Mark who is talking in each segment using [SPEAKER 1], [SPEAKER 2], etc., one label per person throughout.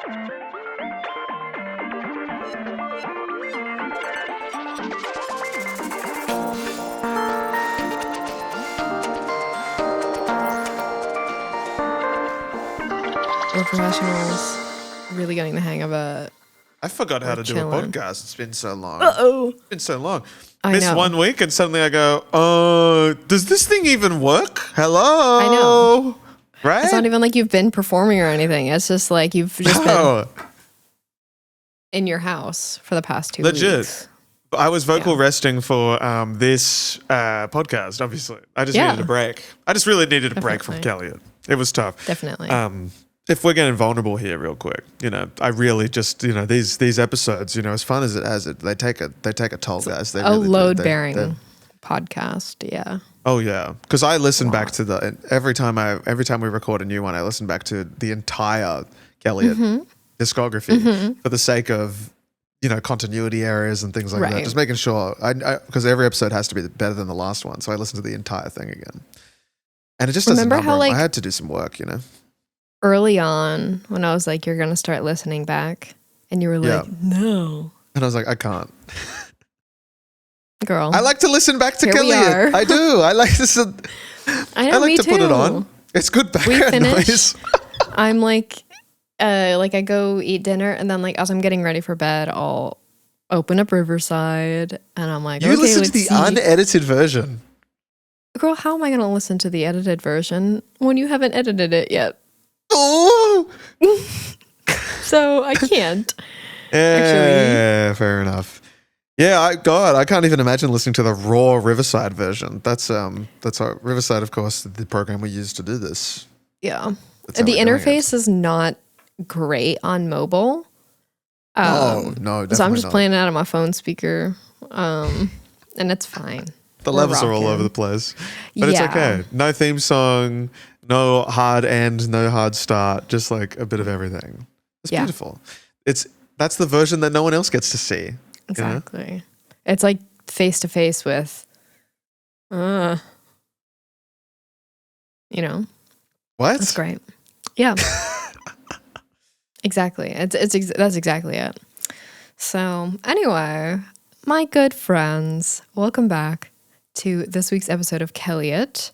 [SPEAKER 1] We're professionals. Really getting the hang of it.
[SPEAKER 2] I forgot how to do a podcast. It's been so long.
[SPEAKER 1] Uh-oh.
[SPEAKER 2] It's been so long.
[SPEAKER 1] I
[SPEAKER 2] Miss
[SPEAKER 1] know.
[SPEAKER 2] 1 week and suddenly I go, oh, does this thing even work? Hello?
[SPEAKER 1] I know.
[SPEAKER 2] Right?
[SPEAKER 1] It's not even like you've been performing or anything. It's just like you've just been in your house for the past 2 weeks.
[SPEAKER 2] Legit. I was vocal resting for this podcast, obviously. I just needed a break. I just really needed a break from kelliot. It was tough.
[SPEAKER 1] Definitely.
[SPEAKER 2] If we're getting vulnerable here real quick, I really just, these episodes, as fun as it has, they take a toll, guys. They really
[SPEAKER 1] load-bearing podcast, yeah.
[SPEAKER 2] Oh yeah, because I listen back to every time we record a new one, I listen back to the entire kelliot discography for the sake of continuity areas and things like that. Just making sure, because every episode has to be better than the last one, so I listen to the entire thing again. And it just doesn't number how, I had to do some work,
[SPEAKER 1] Early on, when I was like, you're going to start listening back, and you were like, no.
[SPEAKER 2] And I was like, I can't.
[SPEAKER 1] Girl.
[SPEAKER 2] I like to listen back to kelliot. I do. I like to
[SPEAKER 1] I like to
[SPEAKER 2] put it on. It's good background noise.
[SPEAKER 1] I'm like I go eat dinner, and then as I'm getting ready for bed, I'll open up Riverside, and I'm like,
[SPEAKER 2] you listen to the unedited version.
[SPEAKER 1] Girl, how am I going to listen to the edited version when you haven't edited it yet?
[SPEAKER 2] Oh!
[SPEAKER 1] So I can't.
[SPEAKER 2] Yeah, fair enough. Yeah, I can't even imagine listening to the raw Riverside version. That's our Riverside, of course, the program we use to do this.
[SPEAKER 1] Yeah. The interface is not great on mobile.
[SPEAKER 2] No, definitely
[SPEAKER 1] so I'm just
[SPEAKER 2] not.
[SPEAKER 1] playing it out of my phone speaker, and it's fine.
[SPEAKER 2] The levels are all over the place, but it's okay. No theme song, no hard end, no hard start, just like a bit of everything. It's beautiful. That's the version that no one else gets to see.
[SPEAKER 1] Exactly. It's like face to face with,
[SPEAKER 2] What?
[SPEAKER 1] That's great. Yeah. Exactly. That's exactly it. So anyway, my good friends, welcome back to this week's episode of kelliot.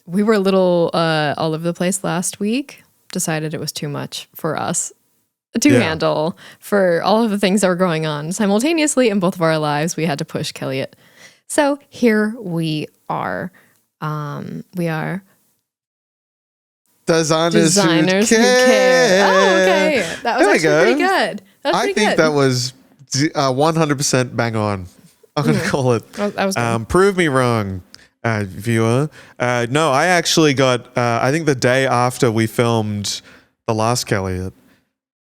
[SPEAKER 1] We were a little all over the place last week. Decided it was too much for us to handle for all of the things that were going on simultaneously in both of our lives. We had to push kelliot. So here we are. We are
[SPEAKER 2] designers who care.
[SPEAKER 1] Oh, okay. That was actually pretty good.
[SPEAKER 2] I think that was 100% bang on. I'm going to call it.
[SPEAKER 1] That was good.
[SPEAKER 2] Prove me wrong, viewer. No, I actually got, I think the day after we filmed the last kelliot,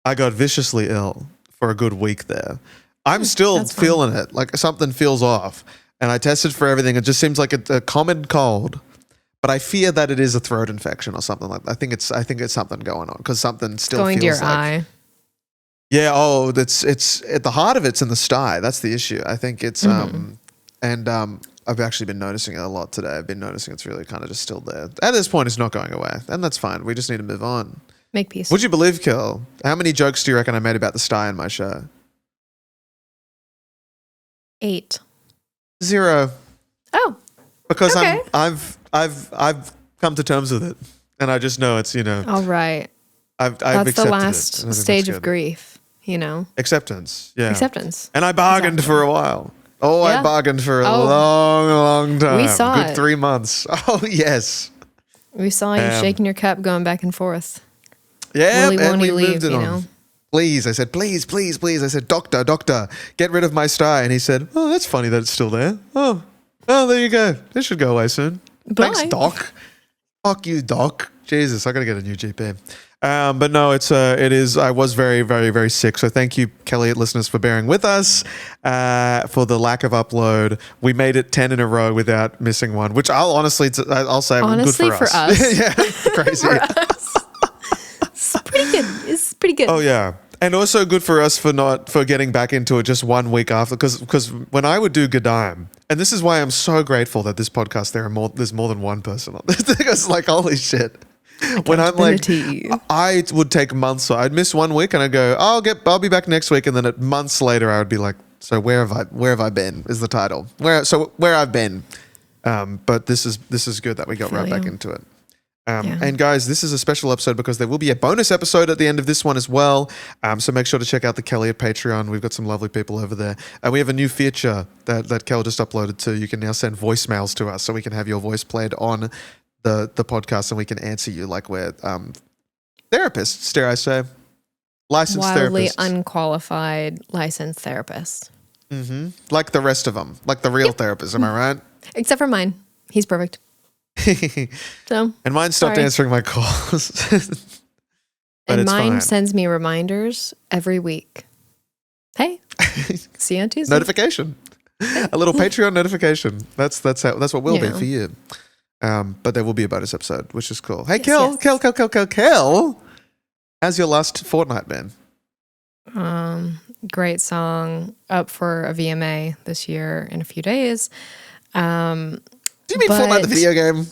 [SPEAKER 2] I got viciously ill for a good week there. I'm still feeling it. Like something feels off. And I tested for everything. It just seems like a common cold. But I fear that it is a throat infection or something like that. I think it's something going on because something still
[SPEAKER 1] going
[SPEAKER 2] feels
[SPEAKER 1] to your eye.
[SPEAKER 2] Yeah. Oh, it's at the heart of it's in the sty. That's the issue. I think it's I've actually been noticing it a lot today. I've been noticing it's really kind of just still there. At this point, it's not going away, and that's fine. We just need to move on.
[SPEAKER 1] Make peace.
[SPEAKER 2] Would you believe, Kel? How many jokes do you reckon I made about the sty in my show?
[SPEAKER 1] 8.
[SPEAKER 2] 0.
[SPEAKER 1] Oh.
[SPEAKER 2] Because
[SPEAKER 1] okay.
[SPEAKER 2] I've come to terms with it, and I just know it's
[SPEAKER 1] All right.
[SPEAKER 2] I've
[SPEAKER 1] that's
[SPEAKER 2] accepted
[SPEAKER 1] the last
[SPEAKER 2] it,
[SPEAKER 1] stage of grief.
[SPEAKER 2] Acceptance. Yeah.
[SPEAKER 1] Acceptance.
[SPEAKER 2] And I bargained for a while. Oh, yeah. I bargained for a long time.
[SPEAKER 1] We saw
[SPEAKER 2] Good 3 months. Oh yes.
[SPEAKER 1] We saw you shaking your cup, going back and forth.
[SPEAKER 2] Yeah,
[SPEAKER 1] Willy,
[SPEAKER 2] and we
[SPEAKER 1] leave,
[SPEAKER 2] moved it on. Please, I said, please. I said, doctor, get rid of my sty. And he said, oh, that's funny that it's still there. Oh, there you go. This should go away soon.
[SPEAKER 1] Bye.
[SPEAKER 2] Thanks, doc. Fuck you, doc. Jesus, I got to get a new GP. But no, it is. I was very, very, very sick. So thank you, kelliot listeners, for bearing with us for the lack of upload. We made it 10 in a row without missing one, which I'll say
[SPEAKER 1] honestly
[SPEAKER 2] good for us.
[SPEAKER 1] us.
[SPEAKER 2] Yeah, crazy.
[SPEAKER 1] For us. It's pretty good.
[SPEAKER 2] Oh yeah. And also good for us for getting back into it just 1 week after, because when I would do G'dime, and this is why I'm so grateful that this podcast there's more than one person on this, because like holy shit. When I'm like,
[SPEAKER 1] Accountability.
[SPEAKER 2] I would take months. So I'd miss 1 week and I'd go, I'll be back next week. And then months later, I would be like, so where have I been is the title. Where I've been. But this is good that we got right back into it. And guys, this is a special episode because there will be a bonus episode at the end of this one as well. So make sure to check out the Kelliot Patreon. We've got some lovely people over there. And we have a new feature that Kel just uploaded to. You can now send voicemails to us so we can have your voice played on the podcast and we can answer you like we're therapists, dare I say. Licensed
[SPEAKER 1] Wildly
[SPEAKER 2] therapists.
[SPEAKER 1] unqualified licensed therapist.
[SPEAKER 2] Mm-hmm. Like the rest of them. Like the real therapists, am I right?
[SPEAKER 1] Except for mine. He's perfect. So,
[SPEAKER 2] and mine stopped answering my calls.
[SPEAKER 1] And mine sends me reminders every week. Hey, see you on Tuesday.
[SPEAKER 2] Notification. A little Patreon notification. That's what will be for you. But there will be a bonus episode, which is cool. Hey, Kel. How's your last fortnight been?
[SPEAKER 1] Great song. Up for a VMA this year in a few days.
[SPEAKER 2] Do you mean Fortnite the video game?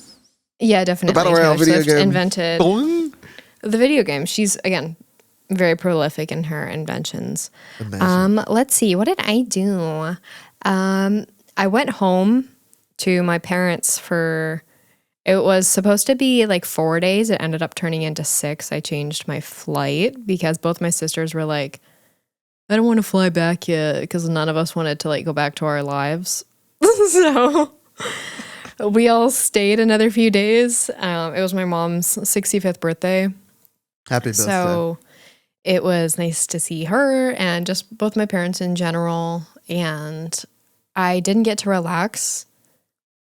[SPEAKER 1] Yeah, definitely.
[SPEAKER 2] The Battle Royale video game.
[SPEAKER 1] Invented
[SPEAKER 2] Boing.
[SPEAKER 1] the video game. She's, again, very prolific in her inventions.
[SPEAKER 2] Amazing.
[SPEAKER 1] Let's see. What did I do? I went home to my parents it was supposed to be like 4 days. It ended up turning into 6. I changed my flight because both my sisters were like, I don't want to fly back yet because none of us wanted to like go back to our lives. So we all stayed another few days. It was my mom's 65th birthday.
[SPEAKER 2] Happy birthday.
[SPEAKER 1] So it was nice to see her and just both my parents in general. And I didn't get to relax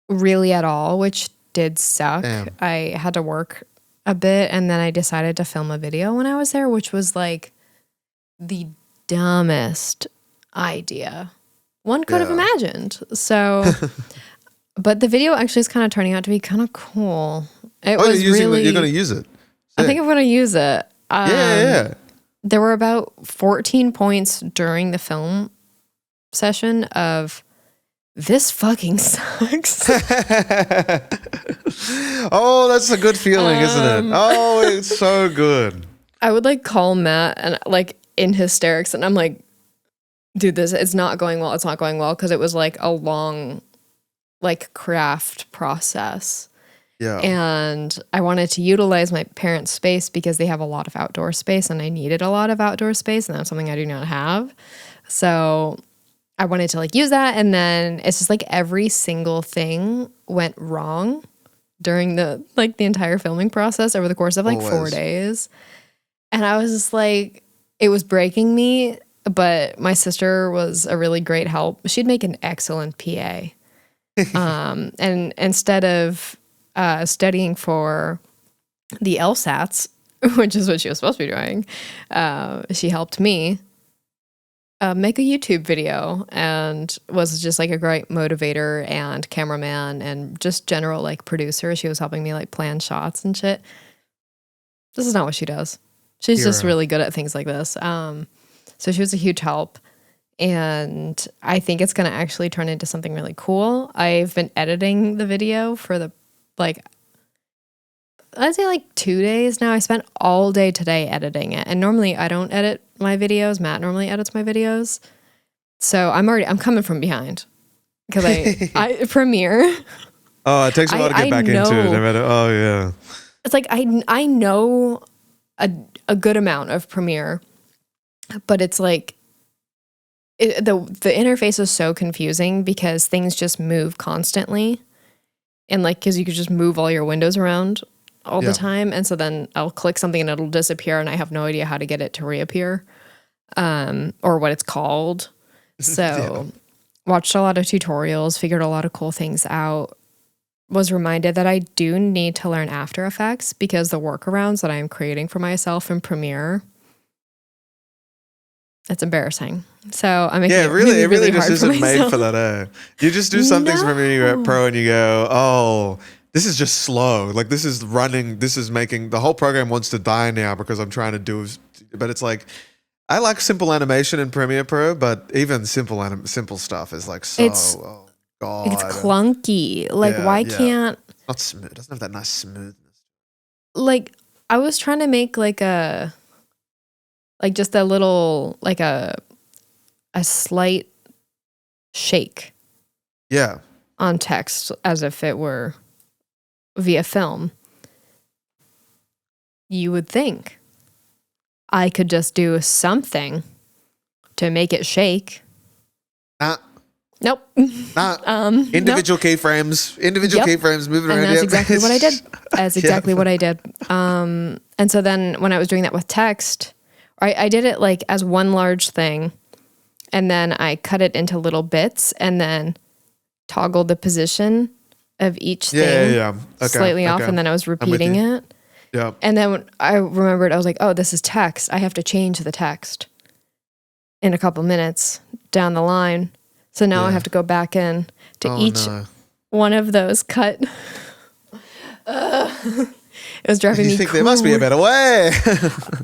[SPEAKER 1] really at all, which did suck.
[SPEAKER 2] Damn.
[SPEAKER 1] I had to work a bit and then I decided to film a video when I was there, which was like the dumbest idea one could have imagined. So, but the video actually is kind of turning out to be kind of cool. You're going to
[SPEAKER 2] use it? Sick.
[SPEAKER 1] I think I'm going to use it.
[SPEAKER 2] Yeah.
[SPEAKER 1] There were about 14 points during the film session of this fucking sucks.
[SPEAKER 2] Oh, that's a good feeling, isn't it? Oh, it's so good.
[SPEAKER 1] I would like call Matt and like in hysterics and I'm like, dude, it's not going well. It's not going well. Cause it was like a long like craft process.
[SPEAKER 2] Yeah.
[SPEAKER 1] And I wanted to utilize my parents' space because they have a lot of outdoor space and I needed a lot of outdoor space and that's something I do not have. So I wanted to like use that. And then it's just like every single thing went wrong during the entire filming process over the course of like 4 days. And I was just like, it was breaking me, but my sister was a really great help. She'd make an excellent PA. And instead of studying for the LSATs, which is what she was supposed to be doing, she helped me make a YouTube video and was just like a great motivator and cameraman and just general like producer. She was helping me like plan shots and shit. This is not what she does. She's just really good at things like this. So she was a huge help. And I think it's going to actually turn into something really cool. I've been editing the video for I'd say like 2 days now. I spent all day today editing it. And normally I don't edit my videos. Matt normally edits my videos. So I'm coming from behind because I Premiere.
[SPEAKER 2] Oh, it takes a while to get back into it. Oh yeah.
[SPEAKER 1] It's like I know a good amount of Premiere, but it's like the interface is so confusing because things just move constantly, and like because you could just move all your windows around all the time, and so then I'll click something and it'll disappear, and I have no idea how to get it to reappear, or what it's called. So watched a lot of tutorials, figured a lot of cool things out. Was reminded that I do need to learn After Effects because the workarounds that I'm creating for myself in Premiere, it's embarrassing. So I'm making it really
[SPEAKER 2] just
[SPEAKER 1] hard
[SPEAKER 2] isn't
[SPEAKER 1] for
[SPEAKER 2] made
[SPEAKER 1] myself.
[SPEAKER 2] for that. You just do some things for Premiere Pro and you go, oh, this is just slow. Like this is making the whole program wants to die now because I'm trying to do. But it's like I like simple animation in Premiere Pro, but even simple stuff is like so. God.
[SPEAKER 1] It's clunky. Like, why can't...
[SPEAKER 2] Not smooth. It doesn't have that nice smoothness.
[SPEAKER 1] like I was trying to make like just a little like a slight shake
[SPEAKER 2] Yeah.
[SPEAKER 1] on text as if it were via film. You would think I could just do something to make it shake.
[SPEAKER 2] Nope.
[SPEAKER 1] Nope.
[SPEAKER 2] Individual keyframes. Individual keyframes moving around.
[SPEAKER 1] And that's exactly what I did. That's exactly what I did. And so then when I was doing that with text, I did it like as one large thing, and then I cut it into little bits and then toggled the position of each thing slightly off, and then I was repeating it.
[SPEAKER 2] Yeah.
[SPEAKER 1] And then when I remembered, I was like, oh, this is text. I have to change the text in a couple minutes down the line. So now I have to go back in to each one of those cut. It was driving me crazy.
[SPEAKER 2] There must be a better way.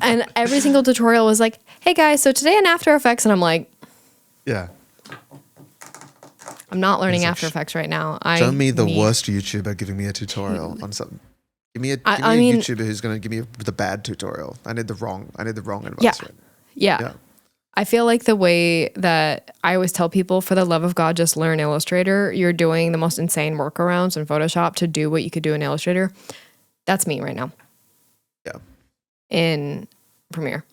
[SPEAKER 1] And every single tutorial was like, hey guys, so today in After Effects. And I'm like,
[SPEAKER 2] yeah.
[SPEAKER 1] I'm not learning After Effects right now.
[SPEAKER 2] Show me the worst YouTuber giving me a tutorial on something. Give me a YouTuber who's going to give me the bad tutorial. I need the wrong advice.
[SPEAKER 1] Yeah. I feel like the way that I always tell people, for the love of God, just learn Illustrator. You're doing the most insane workarounds in Photoshop to do what you could do in Illustrator. That's me right now.
[SPEAKER 2] Yeah.
[SPEAKER 1] In Premiere.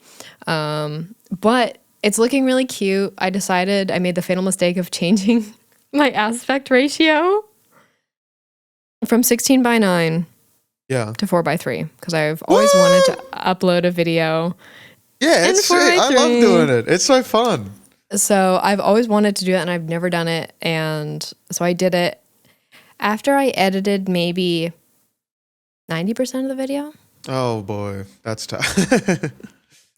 [SPEAKER 1] But it's looking really cute. I made the fatal mistake of changing my aspect ratio from 16:9 to 4:3 because I've always wanted to upload a video.
[SPEAKER 2] Yeah, it's I love doing it. It's so fun.
[SPEAKER 1] So I've always wanted to do it and I've never done it. And so I did it after I edited maybe 90% of the video.
[SPEAKER 2] Oh boy, that's tough.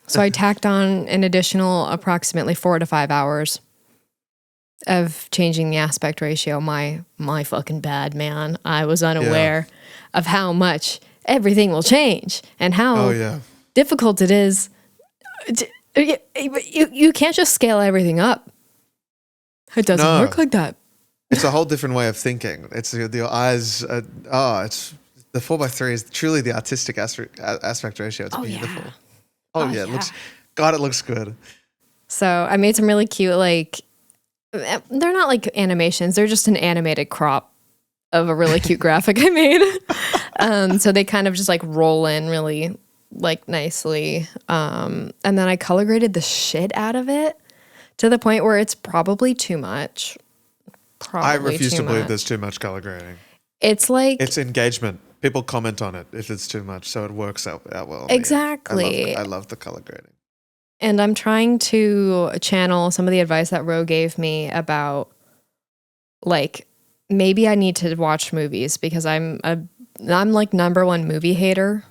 [SPEAKER 1] So I tacked on an additional approximately 4 to 5 hours of changing the aspect ratio. My fucking bad, man. I was unaware of how much everything will change and how difficult it is. You can't just scale everything up. It doesn't work like that.
[SPEAKER 2] It's a whole different way of thinking. It's your eyes. It's the 4:3 is truly the artistic aspect ratio. It's beautiful. It looks. God, it looks good.
[SPEAKER 1] So I made some really cute, like, they're not like animations. They're just an animated crop of a really cute graphic I made. So they kind of just like roll in really like nicely. And then I color graded the shit out of it to the point where it's probably too much.
[SPEAKER 2] I refuse to believe there's too much color grading.
[SPEAKER 1] It's like...
[SPEAKER 2] It's engagement. People comment on it if it's too much, so it works out well.
[SPEAKER 1] Exactly.
[SPEAKER 2] I love the color grading.
[SPEAKER 1] And I'm trying to channel some of the advice that Ro gave me about, like, maybe I need to watch movies because I'm like number one movie hater.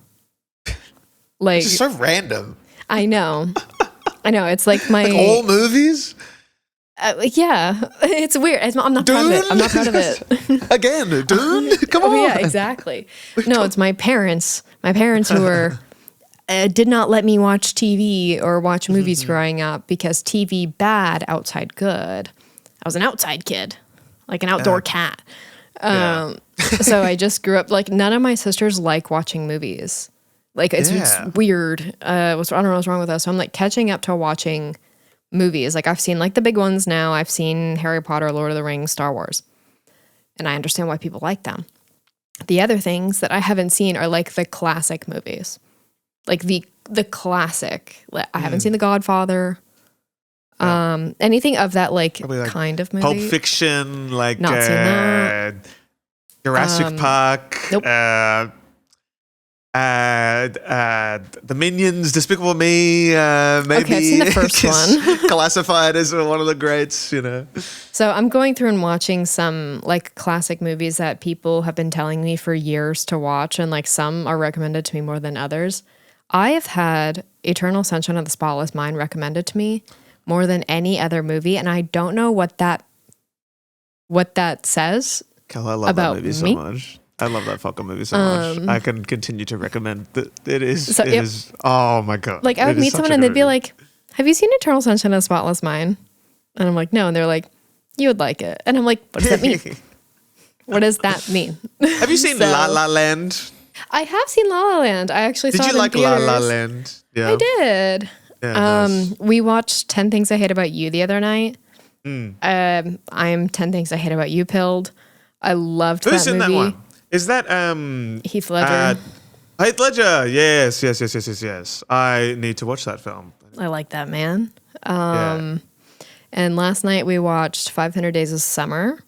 [SPEAKER 1] Like,
[SPEAKER 2] it's so random.
[SPEAKER 1] I know. It's like my...
[SPEAKER 2] Like all movies?
[SPEAKER 1] Yeah. It's weird. I'm not proud of it. I'm not proud of it.
[SPEAKER 2] Again, dude? Come on.
[SPEAKER 1] Yeah, exactly. No, it's my parents. My parents who were... did not let me watch TV or watch movies growing up because TV bad, outside good. I was an outside kid, like an outdoor cat. So I just grew up, like, none of my sisters like watching movies. Like, it's weird. I don't know what's wrong with us. So I'm like catching up to watching movies. Like, I've seen like the big ones now. I've seen Harry Potter, Lord of the Rings, Star Wars. And I understand why people like them. The other things that I haven't seen are like the classic movies. Like the classic. I haven't seen The Godfather. Anything of that like kind of movie.
[SPEAKER 2] Pulp Fiction, like
[SPEAKER 1] not seen that.
[SPEAKER 2] Jurassic Park.
[SPEAKER 1] Nope.
[SPEAKER 2] The Minions, Despicable Me, maybe.
[SPEAKER 1] Okay, I've seen the first one.
[SPEAKER 2] Classified as one of the greats, you know.
[SPEAKER 1] So I'm going through and watching some like classic movies that people have been telling me for years to watch, and like some are recommended to me more than others. I have had Eternal Sunshine of the Spotless Mind recommended to me more than any other movie, and I don't know what that says.
[SPEAKER 2] I love that movie so much. I love that fucking movie so much. I can continue to recommend that. It is. Oh my God.
[SPEAKER 1] Like, I would meet someone and they'd be like, "Have you seen Eternal Sunshine of the Spotless Mind?" And I'm like, "No." And they're like, "You would like it." And I'm like, "What does that mean?" What does that mean?
[SPEAKER 2] Have you seen La La Land?
[SPEAKER 1] I have seen La La Land. I actually
[SPEAKER 2] Did
[SPEAKER 1] saw
[SPEAKER 2] you
[SPEAKER 1] it in
[SPEAKER 2] like La La
[SPEAKER 1] theaters.
[SPEAKER 2] Land? Yeah.
[SPEAKER 1] I did.
[SPEAKER 2] Yeah, nice.
[SPEAKER 1] We watched 10 Things I Hate About You the other night.
[SPEAKER 2] Mm.
[SPEAKER 1] I'm 10 Things I Hate About You pilled. I loved
[SPEAKER 2] Who's
[SPEAKER 1] that
[SPEAKER 2] in that
[SPEAKER 1] movie.
[SPEAKER 2] one? Is that
[SPEAKER 1] Heath Ledger.
[SPEAKER 2] Heath Ledger? Yes. I need to watch that film.
[SPEAKER 1] I like that man.
[SPEAKER 2] Yeah.
[SPEAKER 1] And last night we watched 500 Days of Summer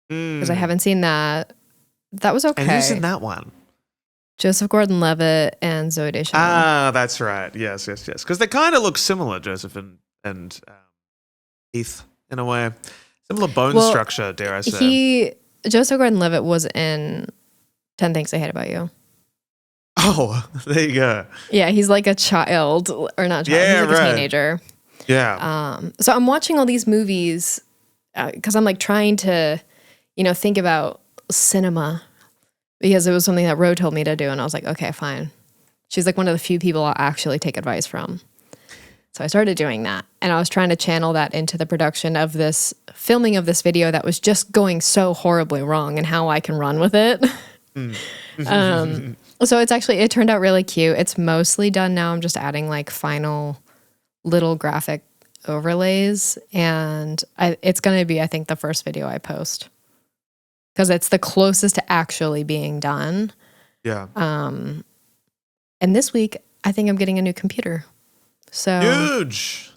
[SPEAKER 1] because I haven't seen that. That was okay.
[SPEAKER 2] And who's in that one?
[SPEAKER 1] Joseph Gordon-Levitt and Zooey Deschanel.
[SPEAKER 2] Ah, that's right. Yes. Because they kind of look similar, Joseph and Heath, in a way. Similar bone structure, dare I say.
[SPEAKER 1] Joseph Gordon-Levitt was in 10 Things I Hate About You.
[SPEAKER 2] Oh, there you go.
[SPEAKER 1] Yeah, he's like a child, or not child, he's like a teenager.
[SPEAKER 2] Yeah.
[SPEAKER 1] So I'm watching all these movies because I'm like trying to, think about cinema because it was something that Ro told me to do. And I was like, okay, fine. She's like one of the few people I'll actually take advice from. So I started doing that. And I was trying to channel that into the production of this filming of this video that was just going so horribly wrong and how I can run with it. So it turned out really cute. It's mostly done now. I'm just adding like final little graphic overlays. And it's going to be, I think, the first video I post. Because it's the closest to actually being done.
[SPEAKER 2] Yeah.
[SPEAKER 1] And this week, I think I'm getting a new computer. So
[SPEAKER 2] huge.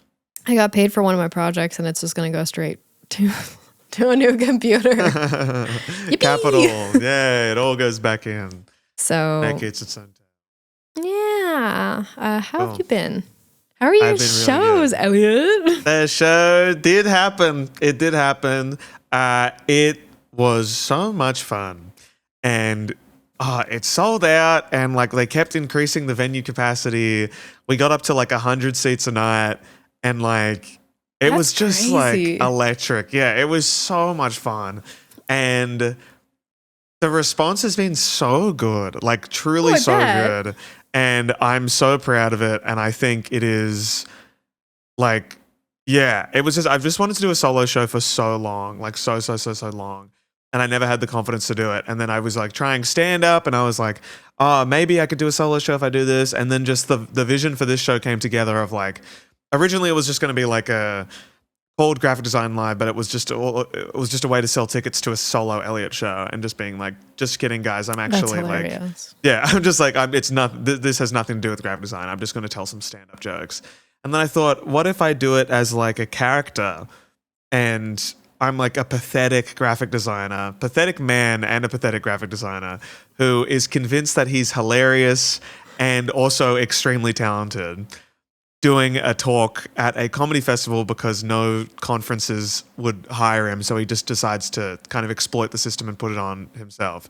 [SPEAKER 1] I got paid for one of my projects, and it's just going to go straight to a new computer.
[SPEAKER 2] Capital. Yeah, it all goes back in.
[SPEAKER 1] So
[SPEAKER 2] make it its own time.
[SPEAKER 1] Yeah. How have you been? How are your shows,
[SPEAKER 2] really
[SPEAKER 1] Elliot?
[SPEAKER 2] The show did happen. It did happen. It was so much fun, and it sold out, and like they kept increasing the venue capacity. We got up to like 100 seats a night, and like it was just
[SPEAKER 1] crazy.
[SPEAKER 2] Like electric. Yeah, it was so much fun, and the response has been so good, like truly so good, and I'm so proud of it. And I think it is like, yeah, it was just I've just wanted to do a solo show for so long, like so long. And I never had the confidence to do it. And then I was like trying stand up, and I was like, oh, maybe I could do a solo show if I do this. And then just the vision for this show came together of like, originally it was just going to be like a called Graphic Design Live, but it was just a way to sell tickets to a solo Elliot show, and just being like, just kidding, guys. I'm actually like, yeah, I'm just like, it's not, this has nothing to do with graphic design. I'm just going to tell some stand up jokes. And then I thought, what if I do it as like a character, and I'm like a pathetic graphic designer, pathetic man and a pathetic graphic designer who is convinced that he's hilarious and also extremely talented, doing a talk at a comedy festival because no conferences would hire him. So he just decides to kind of exploit the system and put it on himself.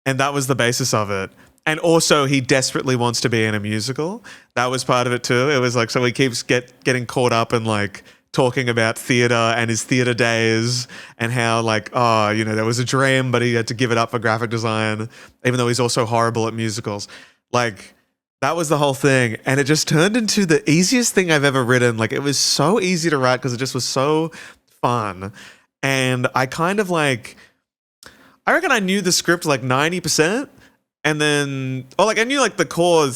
[SPEAKER 2] And that was the basis of it. And also he desperately wants to be in a musical. That was part of it too. It was like, so he keeps getting caught up in like talking about theater and his theater days, and how like, there was a dream, but he had to give it up for graphic design, even though he's also horrible at musicals. Like, that was the whole thing. And it just turned into the easiest thing I've ever written. Like, it was so easy to write because it just was so fun. And I kind of like, I reckon I knew the script like 90%. And then, I knew like the core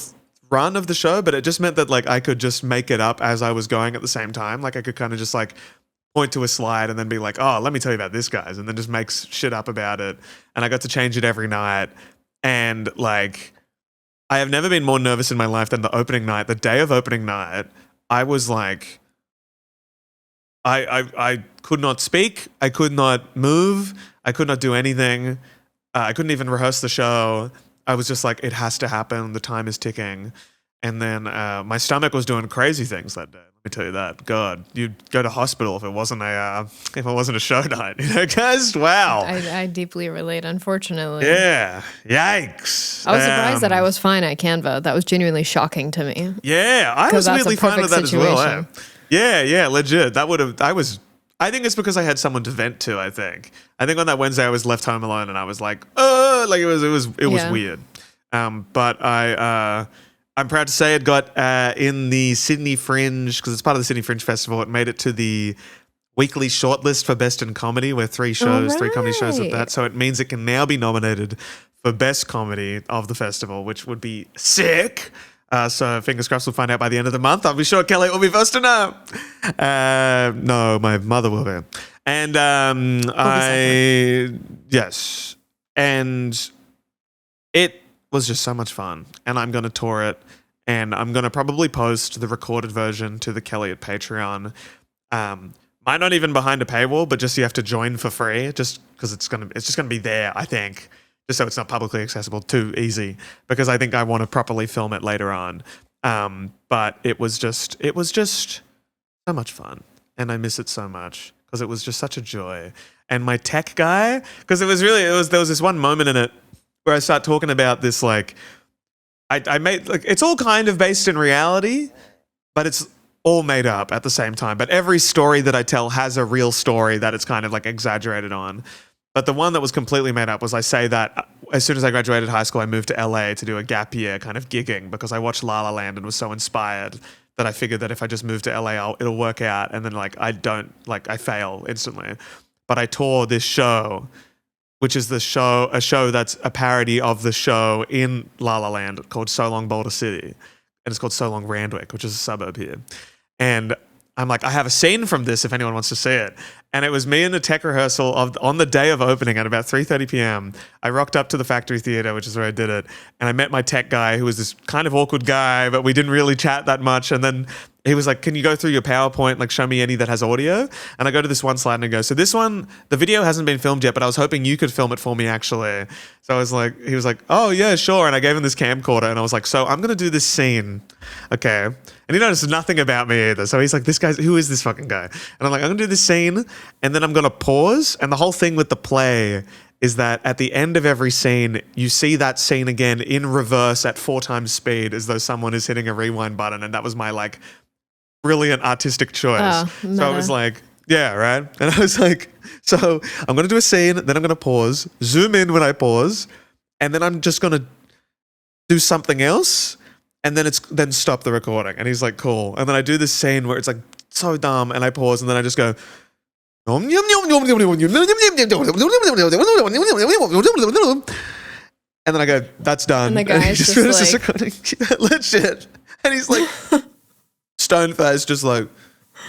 [SPEAKER 2] run of the show, but it just meant that like I could just make it up as I was going at the same time. Like I could kind of just like point to a slide and then be like, oh, let me tell you about this, guys. And then just make shit up about it. And I got to change it every night. And like, I have never been more nervous in my life than the opening night. The day of opening night, I was like, I could not speak. I could not move. I could not do anything. I couldn't even rehearse the show. I was just like, it has to happen. The time is ticking. And then my stomach was doing crazy things that day. Let me tell you that. God, you'd go to hospital if it wasn't a show night. Guys, wow.
[SPEAKER 1] I deeply relate, unfortunately.
[SPEAKER 2] Yeah. Yikes.
[SPEAKER 1] I was surprised that I was fine at Canva. That was genuinely shocking to me.
[SPEAKER 2] Yeah, I was weirdly fine with that situation as well. Yeah, legit. I think it's because I had someone to vent to, I think. I think on that Wednesday I was left home alone, and I was like, it was weird. But I'm proud to say it got in the Sydney Fringe, because it's part of the Sydney Fringe Festival. It made it to the weekly shortlist for Best in Comedy, where three comedy shows at that. So it means it can now be nominated for best comedy of the festival, which would be sick. So fingers crossed we'll find out by the end of the month. I'll be sure Kelly will be first to know. No, my mother will be. And yes. And it was just so much fun. And I'm going to tour it. And I'm going to probably post the recorded version to the kelliot Patreon. Might not even behind a paywall, but just you have to join for free, just because it's just gonna be there, I think, just so it's not publicly accessible too easy, because I think I want to properly film it later on. But it was just so much fun, and I miss it so much because it was just such a joy. And my tech guy, because there was this one moment in it where I start talking about this, like I made, like, it's all kind of based in reality, but it's all made up at the same time. But every story that I tell has a real story that it's kind of like exaggerated on. But the one that was completely made up was, I say that as soon as I graduated high school, I moved to LA to do a gap year kind of gigging because I watched La La Land and was so inspired that I figured that if I just moved to LA, it'll work out. And then I fail instantly. But I tore this show, which is a show that's a parody of the show in La La Land called So Long Boulder City. And it's called So Long Randwick, which is a suburb here. And I'm like, I have a scene from this if anyone wants to see it. And it was me in the tech rehearsal on the day of opening at about 3:30 p.m. I rocked up to the Factory Theatre, which is where I did it. And I met my tech guy, who was this kind of awkward guy, but we didn't really chat that much. And then he was like, can you go through your PowerPoint, like show me any that has audio? And I go to this one slide and I go, so this one, the video hasn't been filmed yet, but I was hoping you could film it for me actually. So he was like, oh yeah, sure. And I gave him this camcorder and I was like, so I'm going to do this scene. Okay. And he noticed nothing about me either. So he's like, who is this fucking guy? And I'm like, I'm going to do this scene and then I'm going to pause. And the whole thing with the play is that at the end of every scene, you see that scene again in reverse at 4 times speed, as though someone is hitting a rewind button. And that was my like brilliant artistic choice. So I was like, yeah, right. And I was like, so I'm going to do a scene, then I'm going to pause, zoom in when I pause, and then I'm just going to do something else, and then stop the recording. And he's like, cool. And then I do this scene where it's like so dumb, and I pause, and then I just go, and then I go, that's done.
[SPEAKER 1] And the guy's just like,
[SPEAKER 2] legit. And he's like, stone face, just like,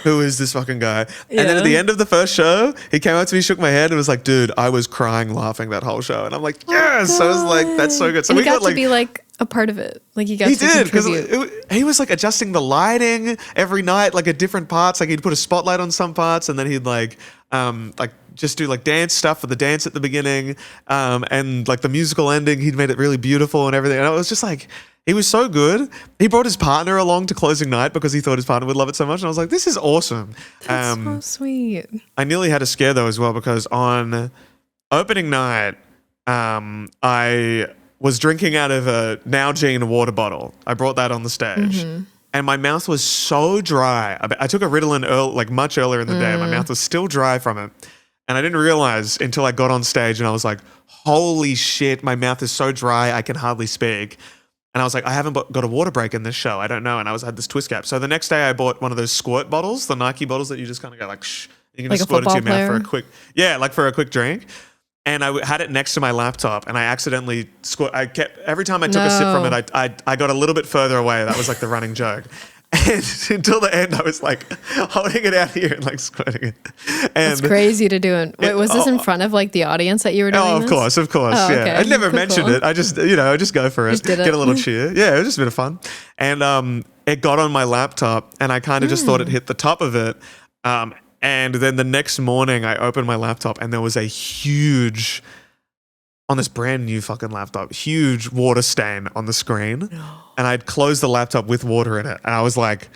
[SPEAKER 2] who is this fucking guy?
[SPEAKER 1] Yeah.
[SPEAKER 2] And then at the end of the first show, he came up to me, shook my head, and was like, dude, I was crying laughing that whole show. And I'm like, yes. So I was like, that's so good. So
[SPEAKER 1] and
[SPEAKER 2] we
[SPEAKER 1] got to be like a part of it. Like he did, because
[SPEAKER 2] he was like adjusting the lighting every night, like at different parts. Like he'd put a spotlight on some parts, and then he'd like just do like dance stuff for the dance at the beginning, and like the musical ending. He'd made it really beautiful and everything. And it was just like, he was so good. He brought his partner along to closing night because he thought his partner would love it so much. And I was like, this is awesome.
[SPEAKER 1] That's so sweet.
[SPEAKER 2] I nearly had a scare though as well, because on opening night, I was drinking out of a Nalgene water bottle. I brought that on the stage. And my mouth was so dry. I took a Ritalin much earlier in the day. And my mouth was still dry from it. And I didn't realize until I got on stage and I was like, holy shit, my mouth is so dry, I can hardly speak. And I was like, I haven't got a water break in this show. I don't know. And I had this twist cap. So the next day I bought one of those squirt bottles, the Nike bottles that you just kind of go like, shh. You can
[SPEAKER 1] like
[SPEAKER 2] just squirt into your
[SPEAKER 1] player?
[SPEAKER 2] mouth for a quick drink. And I had it next to my laptop, and I accidentally every time I took a sip from it, I got a little bit further away. That was like the running joke. And until the end, I was like holding it out here and like squirting it. And
[SPEAKER 1] it's crazy to do it. Wait, was this in front of like the audience that you were doing?
[SPEAKER 2] Oh, of course.
[SPEAKER 1] Oh,
[SPEAKER 2] Yeah,
[SPEAKER 1] okay.
[SPEAKER 2] I'd never mentioned it. I just, I just go for it.
[SPEAKER 1] Just did it.
[SPEAKER 2] Get a little cheer. Yeah, it was just a bit of fun. And it got on my laptop, and I kind of just thought it hit the top of it. And then the next morning, I opened my laptop, and there was a huge, on this brand new fucking laptop, huge water stain on the screen. And I'd closed the laptop with water in it. And I was like,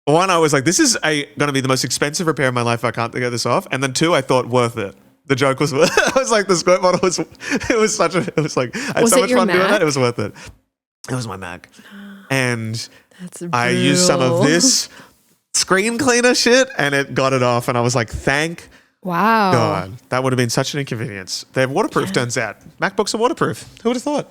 [SPEAKER 2] this is going to be the most expensive repair of my life if I can't get this off. And then 2, I thought, worth it. The joke was worth it. I was like, the squirt bottle was, I had so much fun doing that. It was worth it. It was my Mac. And I used some of this screen cleaner shit, and it got it off. And I was like, thank God. That would have been such an inconvenience. They're waterproof, turns out. MacBooks are waterproof. Who would have thought?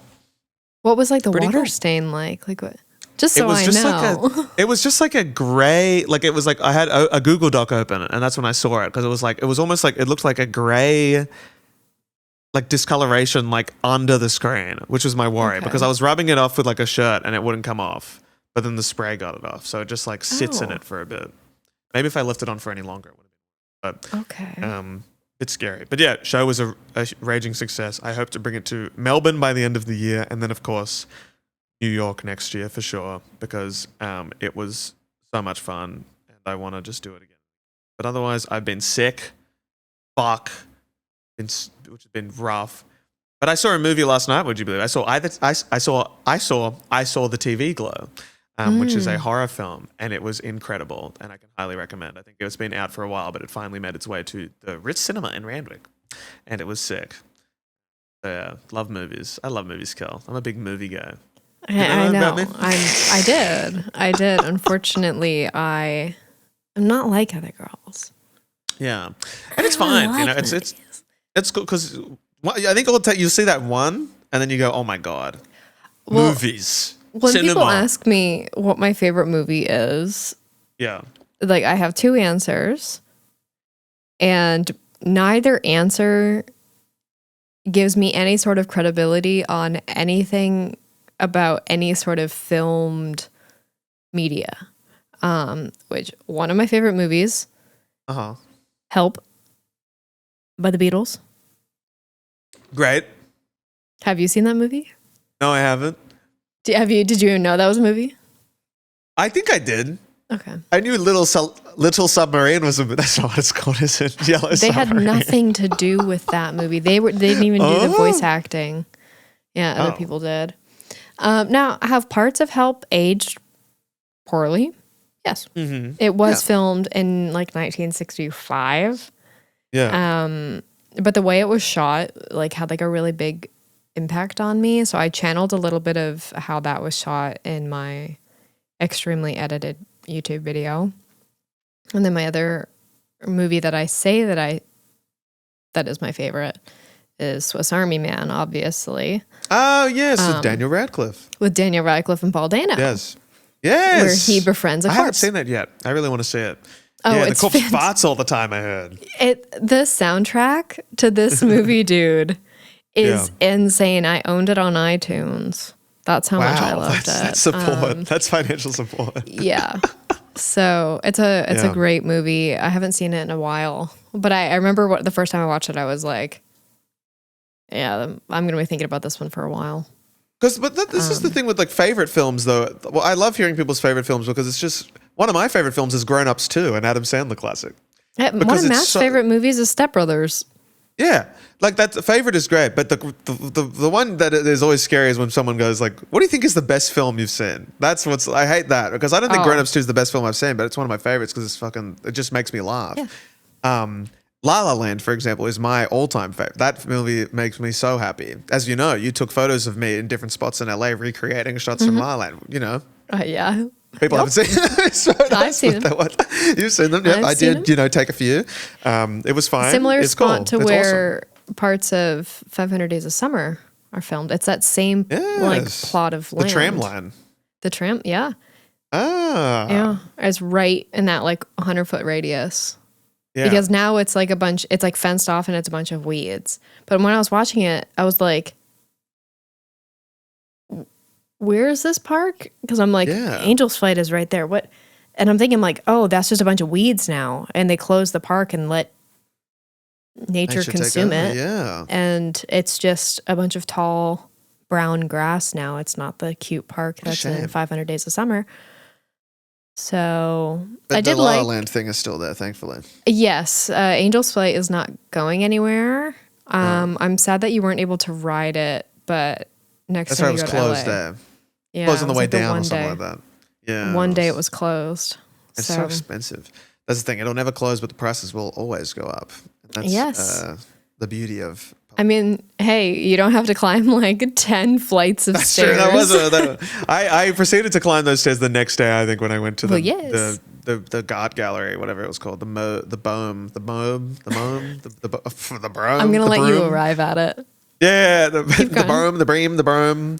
[SPEAKER 1] What was like the
[SPEAKER 2] Pretty
[SPEAKER 1] water
[SPEAKER 2] cool.
[SPEAKER 1] stain like? Like what? Just so
[SPEAKER 2] it was
[SPEAKER 1] I
[SPEAKER 2] just
[SPEAKER 1] know.
[SPEAKER 2] it was just like a gray, like it was like I had a Google Doc open, and that's when I saw it, because it was almost like it looked like a gray like discoloration like under the screen, which was my worry because I was rubbing it off with like a shirt and it wouldn't come off, but then the spray got it off. So it just like sits in it for a bit. Maybe if I left it on for any longer, it would have been. But
[SPEAKER 1] Okay.
[SPEAKER 2] it's scary. But yeah, show was a raging success. I hope to bring it to Melbourne by the end of the year, and then of course New York next year for sure, because it was so much fun and I want to just do it again. But otherwise, I've been sick, which has been rough. But I saw a movie last night. Would you believe? I saw the TV Glow, which is a horror film, and it was incredible, and I can highly recommend. I think it's been out for a while, but it finally made its way to the Ritz Cinema in Randwick, and it was sick. Yeah, love movies. I love movies, Kel. I'm a big movie guy.
[SPEAKER 1] I know. I did. Unfortunately, I'm not like other girls.
[SPEAKER 2] Yeah, and it's fine. You know, it's cool because I think you'll see that one, and then you go, "Oh my god, movies."
[SPEAKER 1] When
[SPEAKER 2] Cinema.
[SPEAKER 1] people ask me what my favorite movie is, like I have two answers, and neither answer gives me any sort of credibility on anything about any sort of filmed media. Which one of my favorite movies, Help by the Beatles.
[SPEAKER 2] Great.
[SPEAKER 1] Have you seen that movie?
[SPEAKER 2] No, I haven't.
[SPEAKER 1] Did you know that was a movie?
[SPEAKER 2] I think I did.
[SPEAKER 1] Okay.
[SPEAKER 2] I knew Little Submarine was that's not what it's called, is it? Yellow
[SPEAKER 1] They
[SPEAKER 2] Submarine.
[SPEAKER 1] had nothing to do with that movie. They didn't even do the voice acting. Yeah, other people did. Now, have parts of Help aged poorly? Yes.
[SPEAKER 2] Mm-hmm.
[SPEAKER 1] It was filmed in like 1965.
[SPEAKER 2] Yeah.
[SPEAKER 1] But the way it was shot like had like a really big impact on me. So I channeled a little bit of how that was shot in my extremely edited YouTube video. And then my other movie that I say that is my favorite is Swiss Army Man, obviously.
[SPEAKER 2] Oh, yes, with Daniel Radcliffe.
[SPEAKER 1] With Daniel Radcliffe and Paul Dano.
[SPEAKER 2] Yes.
[SPEAKER 1] Where he befriends a corpse.
[SPEAKER 2] I haven't seen that yet. I really want to see it.
[SPEAKER 1] Oh,
[SPEAKER 2] yeah, the
[SPEAKER 1] it's
[SPEAKER 2] corpse farts all the time, I heard.
[SPEAKER 1] The soundtrack to this movie, dude, is insane. I owned it on iTunes. That's how much I loved it.
[SPEAKER 2] That's support. That's financial support.
[SPEAKER 1] Yeah. So it's a great movie. I haven't seen it in a while, but I remember the first time I watched it, I was like, yeah, I'm going to be thinking about this one for a while.
[SPEAKER 2] This is the thing with like favorite films, though. Well, I love hearing people's favorite films because it's just one of my favorite films is Grown Ups 2, an Adam Sandler classic.
[SPEAKER 1] One of Matt's favorite movies is Step Brothers.
[SPEAKER 2] Yeah, like that favorite is great, but the one that is always scary is when someone goes like, "What do you think is the best film you've seen?" I hate that because I don't think Grown Ups 2 is the best film I've seen, but it's one of my favorites because it just makes me laugh. Yeah. La La Land, for example, is my all-time favorite. That movie makes me so happy. As you know, you took photos of me in different spots in LA recreating shots from La La Land, you know.
[SPEAKER 1] Yeah.
[SPEAKER 2] People haven't seen them. So
[SPEAKER 1] I've seen them.
[SPEAKER 2] You've seen them. Yep, I did, take a few. It was fine.
[SPEAKER 1] Similar spot to where parts of 500 Days of Summer are filmed. It's that same plot of land.
[SPEAKER 2] The tram line.
[SPEAKER 1] The tram, yeah.
[SPEAKER 2] Ah.
[SPEAKER 1] Yeah. It's right in that like 100-foot radius. Yeah. Because now it's like it's like fenced off and it's a bunch of weeds. But when I was watching it, I was like, where is this park? Because I'm like, Angel's Flight is right there. What? And I'm thinking like, oh, that's just a bunch of weeds now. And they closed the park and let nature consume it.
[SPEAKER 2] Yeah.
[SPEAKER 1] And it's just a bunch of tall brown grass now. It's not the cute park that's in 500 Days of Summer. So
[SPEAKER 2] but
[SPEAKER 1] I did
[SPEAKER 2] the La La Land thing is still there, thankfully.
[SPEAKER 1] Yes, Angel's Flight is not going anywhere. I'm sad that you weren't able to ride it, but next time you go to LA. That's why it was closed there. Yeah,
[SPEAKER 2] closed on the way down or something like that. Yeah,
[SPEAKER 1] one day it was closed.
[SPEAKER 2] It's so expensive. That's the thing; it'll never close, but the prices will always go up. That's the beauty of.
[SPEAKER 1] I mean, hey, you don't have to climb like 10 flights of stairs.
[SPEAKER 2] True. That was I proceeded to climb those stairs the next day. I think when I went to the Gart Gallery, whatever it was called, the Bohm.
[SPEAKER 1] I'm gonna let you arrive at it.
[SPEAKER 2] Yeah, the Bohm, the Bream, the Bohm,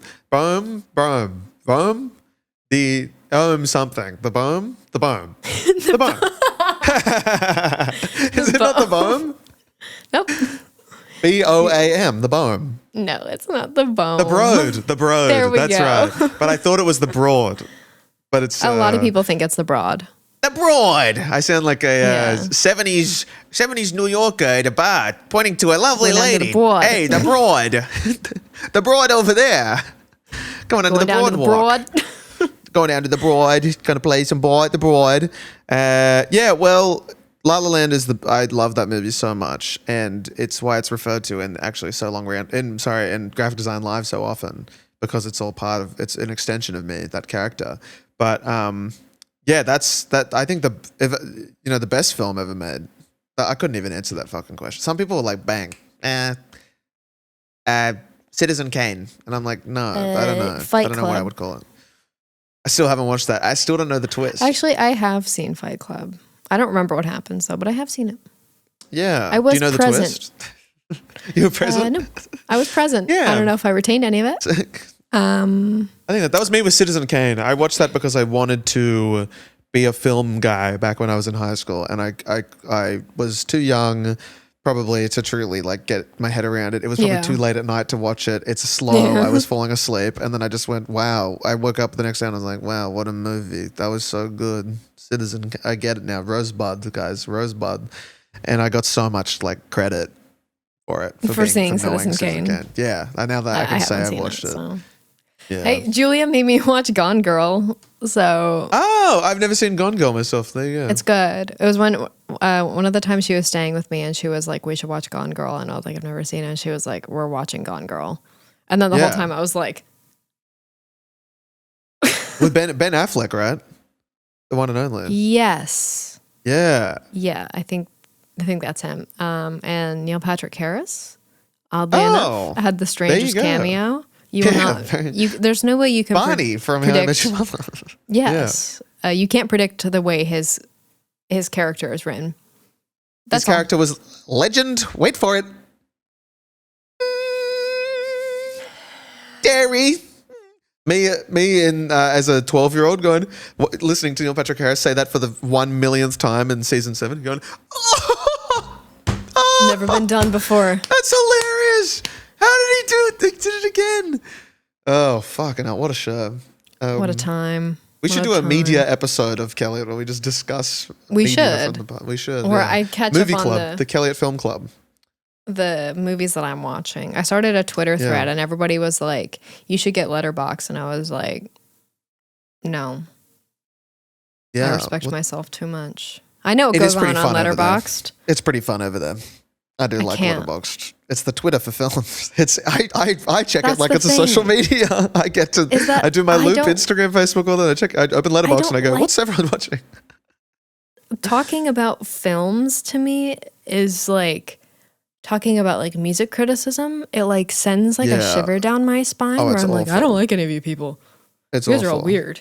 [SPEAKER 2] the something, the Bohm, the Bohm. Is it not the Bohm?
[SPEAKER 1] Nope.
[SPEAKER 2] BOAM, the Boam.
[SPEAKER 1] No, it's not the bone.
[SPEAKER 2] The Broad. The Broad.
[SPEAKER 1] There we
[SPEAKER 2] That's
[SPEAKER 1] go.
[SPEAKER 2] right. But I thought it was the Broad. But it's
[SPEAKER 1] A lot of people think it's the broad.
[SPEAKER 2] the Broad. I sound like a
[SPEAKER 1] Yeah.
[SPEAKER 2] 70s New Yorker at a bar pointing to a lovely
[SPEAKER 1] Going down to the
[SPEAKER 2] lady.
[SPEAKER 1] Broad.
[SPEAKER 2] Hey, the Broad. The Broad over there. Going under
[SPEAKER 1] Going
[SPEAKER 2] the
[SPEAKER 1] down to the
[SPEAKER 2] boardwalk.
[SPEAKER 1] broad.
[SPEAKER 2] Going down to the Broad. Going to play some ball at the Broad. Yeah, well, La La Land is I love that movie so much, and it's why it's referred to in actually so long around in Graphic Design Live so often, because it's all part of, it's an extension of me, that character. But yeah, that's that. I think the best film ever made. I couldn't even answer that fucking question. Some people were like, bang, Citizen Kane, and I'm like, no, I don't know.
[SPEAKER 1] Fight
[SPEAKER 2] I don't know what I
[SPEAKER 1] Club.
[SPEAKER 2] would call it. I still haven't watched that. I still don't know the twist.
[SPEAKER 1] Actually, I have seen Fight Club. I don't remember what happens though, but I have seen it.
[SPEAKER 2] Yeah.
[SPEAKER 1] I was
[SPEAKER 2] Do you know
[SPEAKER 1] present.
[SPEAKER 2] the twist? You were present?
[SPEAKER 1] No, I was present.
[SPEAKER 2] Yeah.
[SPEAKER 1] I don't know if I retained any of it.
[SPEAKER 2] I think that was me with Citizen Kane. I watched that because I wanted to be a film guy back when I was in high school, and I was too young probably to truly like get my head around it. It was probably too late at night to watch it. It's slow.
[SPEAKER 1] Yeah.
[SPEAKER 2] I was falling asleep, and then I just went, wow. I woke up the next day and I was like, wow, what a movie. That was so good. I get it now. Rosebud, guys, Rosebud. And I got so much like credit for it.
[SPEAKER 1] For seeing
[SPEAKER 2] knowing
[SPEAKER 1] Citizen Kane.
[SPEAKER 2] Yeah. Now that I can say
[SPEAKER 1] haven't
[SPEAKER 2] I've
[SPEAKER 1] seen
[SPEAKER 2] watched it.
[SPEAKER 1] So.
[SPEAKER 2] Yeah.
[SPEAKER 1] Hey, Julia made me watch Gone Girl, so
[SPEAKER 2] Oh, I've never seen Gone Girl myself. There you go.
[SPEAKER 1] it's good. It was when one of the times she was staying with me, and she was like, "We should watch Gone Girl," and I was like, "I've never seen it." And she was like, "We're watching Gone Girl," and then the whole time I was like,
[SPEAKER 2] With Ben Affleck, right? The one and only.
[SPEAKER 1] "Yes,
[SPEAKER 2] Yeah.
[SPEAKER 1] yeah, I think that's him." And Neil Patrick Harris, oddly enough, had the strangest
[SPEAKER 2] go.
[SPEAKER 1] cameo. You will not. There's no way you can.
[SPEAKER 2] Barney from How I Met Your Mother.
[SPEAKER 1] Yes, you can't predict the way his character is written.
[SPEAKER 2] His character was legend. Wait for it. Dairy. Me, and as a 12-year-old going, listening to Neil Patrick Harris say that for the 1 millionth time in season 7, going, oh,
[SPEAKER 1] Never been done before.
[SPEAKER 2] That's hilarious. How did he do it? They did it again. Oh, fucking hell. What a show.
[SPEAKER 1] What a time.
[SPEAKER 2] We should do a media episode of Kelliot where we just discuss.
[SPEAKER 1] We
[SPEAKER 2] media
[SPEAKER 1] should.
[SPEAKER 2] from we should.
[SPEAKER 1] Or I catch
[SPEAKER 2] Movie
[SPEAKER 1] up on
[SPEAKER 2] club, the Kelliot Film Club.
[SPEAKER 1] the movies that I'm watching. I started a Twitter thread and everybody was like, "You should get Letterboxd," and I was like, "No."
[SPEAKER 2] Yeah,
[SPEAKER 1] I respect myself too much. I know it goes on Letterboxd.
[SPEAKER 2] It's pretty fun over there. I do like Letterboxd. It's the Twitter for films. I check it like it's a social media. I get to I do my loop, Instagram, Facebook, all that. I open Letterboxd and I go, what's everyone watching?
[SPEAKER 1] Talking about films to me is like talking about like music criticism. It like sends like a shiver down my spine where I'm like, I don't like any of you people. You guys are all weird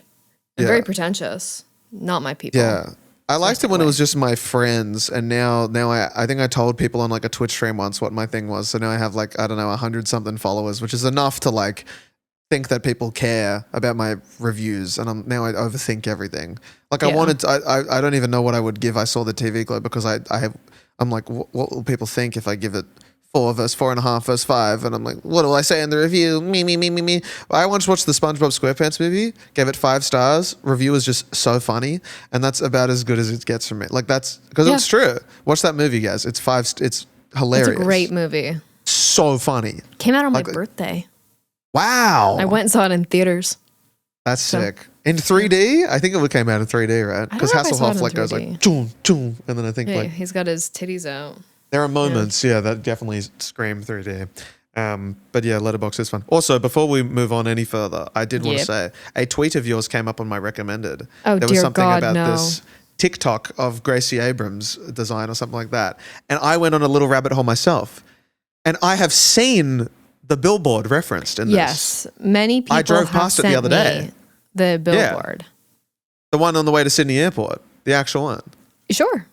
[SPEAKER 1] and very pretentious. Not my people.
[SPEAKER 2] Yeah. I liked it when it was just my friends, and now I think I told people on like a Twitch stream once what my thing was. So now I have like, I don't know, 100 something followers, which is enough to like think that people care about my reviews, and now I overthink everything. Like I don't even know what I would give I Saw the TV Globe, because I'm like, what will people think if I give it 4 versus 4.5 versus 5, and I'm like, what will I say in the review? Me. I once watched the SpongeBob SquarePants movie, gave it 5 stars. Review was just so funny, and that's about as good as it gets from me. Like that's because it's true. Watch that movie, guys. It's hilarious.
[SPEAKER 1] It's a great movie.
[SPEAKER 2] So funny.
[SPEAKER 1] Came out on my birthday.
[SPEAKER 2] Wow.
[SPEAKER 1] I went and saw it in theaters.
[SPEAKER 2] That's sick. In 3D? I think it came out in 3D, right? Because Hasselhoff like goes like, choom, choom, and then I think like
[SPEAKER 1] he's got his titties out.
[SPEAKER 2] There are moments, that definitely scream 3D. But yeah, Letterboxd is fun. Also, before we move on any further, I did want to say a tweet of yours came up on my recommended.
[SPEAKER 1] Oh,
[SPEAKER 2] there was
[SPEAKER 1] dear
[SPEAKER 2] something
[SPEAKER 1] God,
[SPEAKER 2] about
[SPEAKER 1] no.
[SPEAKER 2] this TikTok of Gracie Abrams design or something like that. And I went on a little rabbit hole myself. And I have seen the billboard referenced in this.
[SPEAKER 1] Yes, many people
[SPEAKER 2] I drove past it the other day.
[SPEAKER 1] The billboard.
[SPEAKER 2] The one on the way to Sydney Airport. The actual one.
[SPEAKER 1] Sure.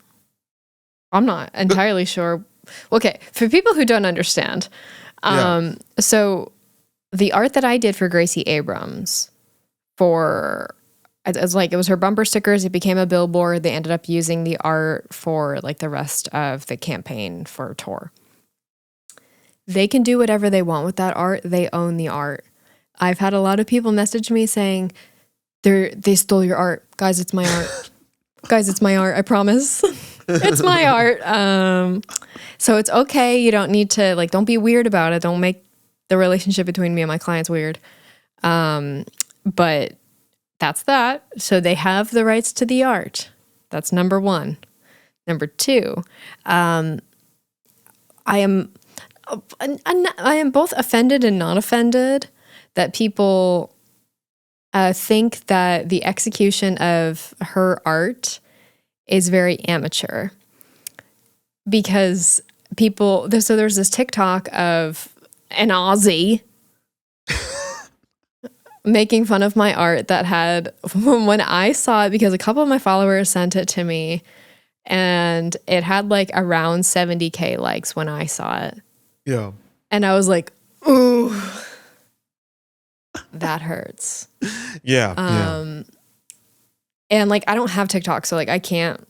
[SPEAKER 1] I'm not entirely sure. Okay, for people who don't understand, so the art that I did for Gracie Abrams it was her bumper stickers. It became a billboard. They ended up using the art for like the rest of the campaign for tour. They can do whatever they want with that art. They own the art. I've had a lot of people message me saying, they stole your art. Guys, it's my art. Guys, it's my art. I promise. It's my art. So it's okay. You don't need to, like, don't be weird about it. Don't make the relationship between me and my clients weird. But that's that. So they have the rights to the art. That's number one. Number two, I am both offended and not offended that people think that the execution of her art is very amateur. Because there's this TikTok of an Aussie making fun of my art that had, when I saw it, because a couple of my followers sent it to me, and it had like around 70K likes when I saw it.
[SPEAKER 2] Yeah.
[SPEAKER 1] And I was like, ooh, that hurts.
[SPEAKER 2] Yeah.
[SPEAKER 1] And like, I don't have TikTok, so like I can't.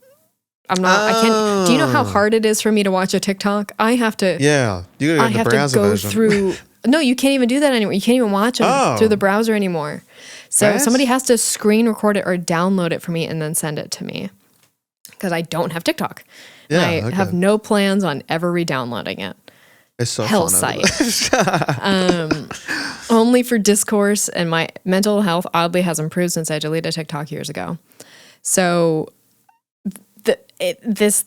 [SPEAKER 1] Do you know how hard it is for me to watch a TikTok? I have to.
[SPEAKER 2] Yeah. You gotta get the browser version.
[SPEAKER 1] Through. No, you can't even do that anymore. You can't even watch them through the browser anymore. So somebody has to screen record it or download it for me and then send it to me. Because I don't have TikTok.
[SPEAKER 2] Yeah,
[SPEAKER 1] and I have no plans on ever re-downloading it.
[SPEAKER 2] It's so
[SPEAKER 1] hell
[SPEAKER 2] fun.
[SPEAKER 1] Site. Only for discourse, and my mental health oddly has improved since I deleted TikTok years ago. So this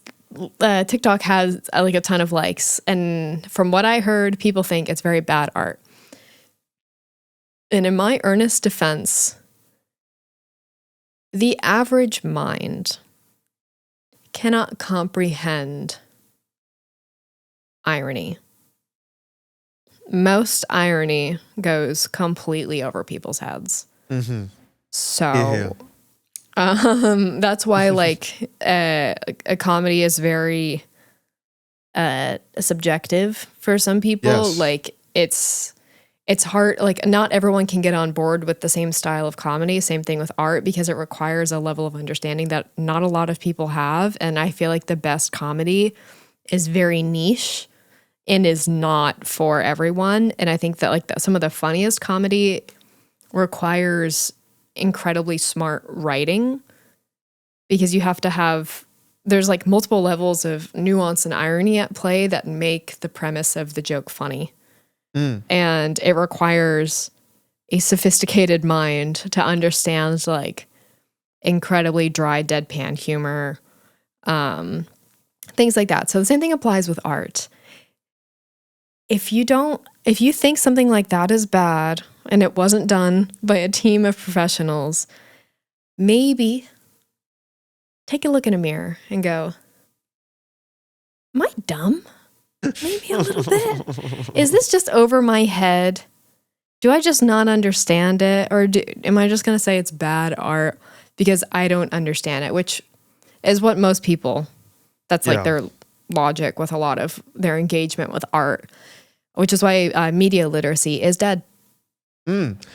[SPEAKER 1] TikTok has like a ton of likes, and from what I heard, people think it's very bad art. And in my earnest defense, the average mind cannot comprehend irony. Most irony goes completely over people's heads. Mm-hmm. So that's why like a comedy is very subjective for some people.
[SPEAKER 2] Yes.
[SPEAKER 1] Like it's hard, like not everyone can get on board with the same style of comedy. Same thing with art, because it requires a level of understanding that not a lot of people have. And I feel like the best comedy is very niche and is not for everyone. And I think that like some of the funniest comedy requires incredibly smart writing, because you have to have, there's like multiple levels of nuance and irony at play that make the premise of the joke funny. And it requires a sophisticated mind to understand like incredibly dry deadpan humor, things like that. So the same thing applies with art. If you think something like that is bad and it wasn't done by a team of professionals, maybe take a look in a mirror and go, am I dumb? Maybe a little bit. Is this just over my head? Do I just not understand it? Or am I just going to say it's bad art because I don't understand it, which is what most people, that's like their logic with a lot of their engagement with art, which is why media literacy is dead,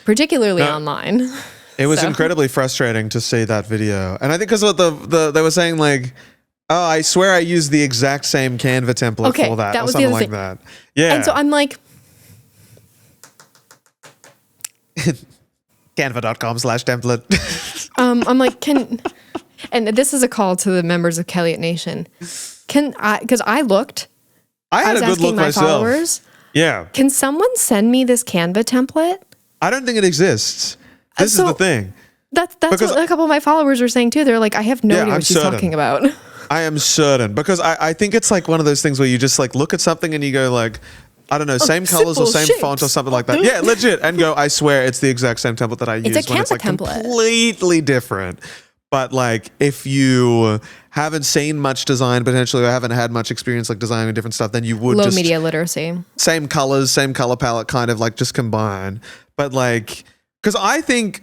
[SPEAKER 1] particularly online.
[SPEAKER 2] It was incredibly frustrating to see that video. And I think because what they were saying, like, oh, I swear I used the exact same Canva template for that,
[SPEAKER 1] that
[SPEAKER 2] or
[SPEAKER 1] was
[SPEAKER 2] something
[SPEAKER 1] the other
[SPEAKER 2] like
[SPEAKER 1] thing.
[SPEAKER 2] that. Yeah.
[SPEAKER 1] And so I'm like,
[SPEAKER 2] Canva.com/template.
[SPEAKER 1] I'm like, and this is a call to the members of Kelliot Nation. Because I looked.
[SPEAKER 2] I had a good look
[SPEAKER 1] my
[SPEAKER 2] myself.
[SPEAKER 1] Followers,
[SPEAKER 2] Yeah.
[SPEAKER 1] can someone send me this Canva template?
[SPEAKER 2] I don't think it exists. This is the thing.
[SPEAKER 1] That's because what a couple of my followers were saying too. They're like, I have no idea what she's talking about.
[SPEAKER 2] I am certain, because I think it's like one of those things where you just like look at something and you go like, I don't know, same colors or same font or something like that. Yeah, legit. And go, I swear it's the exact same template that I use.
[SPEAKER 1] It's a
[SPEAKER 2] when
[SPEAKER 1] Canva
[SPEAKER 2] it's like
[SPEAKER 1] template.
[SPEAKER 2] Completely different. But like if you haven't seen much design potentially, or haven't had much experience like designing different stuff, then you would
[SPEAKER 1] low media literacy.
[SPEAKER 2] Same colors, same color palette, kind of like just combine. But like, because I think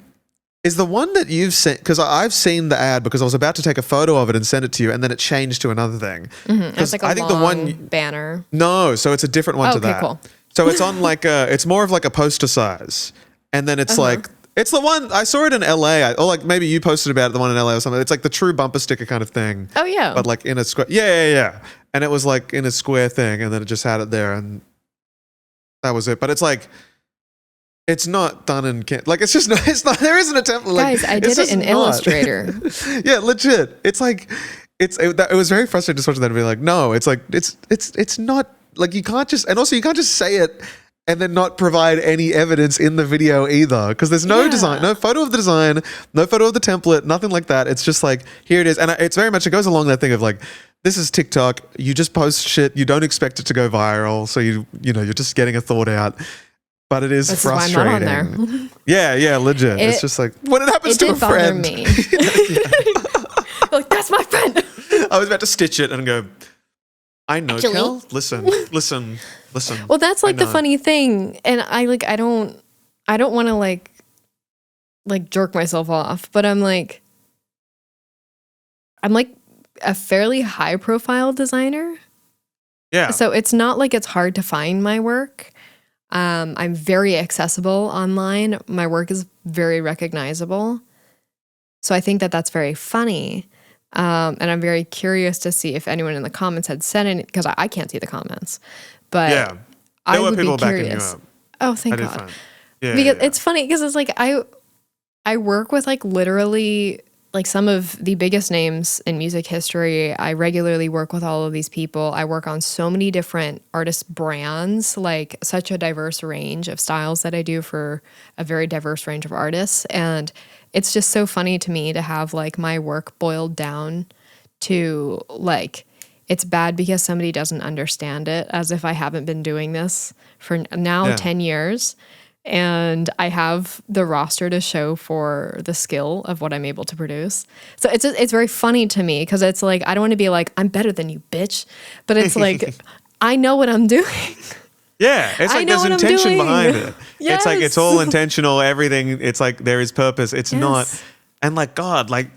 [SPEAKER 2] is the one that you've sent, because I've seen the ad because I was about to take a photo of it and send it to you, and then it changed to another thing.
[SPEAKER 1] It's like a long banner.
[SPEAKER 2] No, so it's a different one to
[SPEAKER 1] okay,
[SPEAKER 2] that.
[SPEAKER 1] Cool.
[SPEAKER 2] So it's on like it's more of like a poster size, and then it's like, it's the one, I saw it in LA, or like maybe you posted about it, the one in LA or something. It's like the true bumper sticker kind of thing.
[SPEAKER 1] Oh yeah.
[SPEAKER 2] But like in a square, yeah. And it was like in a square thing, and then it just had it there, and That was it. But it's like, it's not done in like it's just not, it's not, there isn't a template. Like,
[SPEAKER 1] Guys, I did it in Illustrator.
[SPEAKER 2] Yeah, legit. It's like it was very frustrating just watching that and being like, no, it's like it's not like you can't just, and also you can't just say it and then not provide any evidence in the video either, because there's no design, no photo of the design, no photo of the template, nothing like that. It's just like, here it is. And it's very much, it goes along that thing of like, this is TikTok, you just post shit, you don't expect it to go viral, so you know you're just getting a thought out. But it is frustrating. Why I'm not on there. yeah, legit. It's just like, when it happens to a friend.
[SPEAKER 1] Me. Like, that's my friend.
[SPEAKER 2] I was about to stitch it and go, I know,
[SPEAKER 1] Actually,
[SPEAKER 2] Kel. Listen.
[SPEAKER 1] Well, that's like the funny thing. And I don't want to like jerk myself off, but I'm like a fairly high profile designer.
[SPEAKER 2] Yeah.
[SPEAKER 1] So it's not like it's hard to find my work. I'm very accessible online. My work is very recognizable. So I think that that's very funny. And I'm very curious to see if anyone in the comments had said anything, because I can't see the comments. But
[SPEAKER 2] yeah,
[SPEAKER 1] I would be curious. Oh, thank God.
[SPEAKER 2] Yeah,
[SPEAKER 1] because it's funny because it's like I work with like literally like some of the biggest names in music history. I regularly work with all of these people. I work on so many different artist brands, like such a diverse range of styles that I do for a very diverse range of artists. And it's just so funny to me to have like my work boiled down to like, it's bad because somebody doesn't understand it, as if I haven't been doing this for now 10 years. And I have the roster to show for the skill of what I'm able to produce. So it's very funny to me because it's like, I don't want to be like, I'm better than you, bitch. But it's like, I know what I'm doing.
[SPEAKER 2] Yeah, it's like there's intention behind it. Yes. It's like, it's all intentional, everything. It's like there is purpose. It's not, and like, God, like,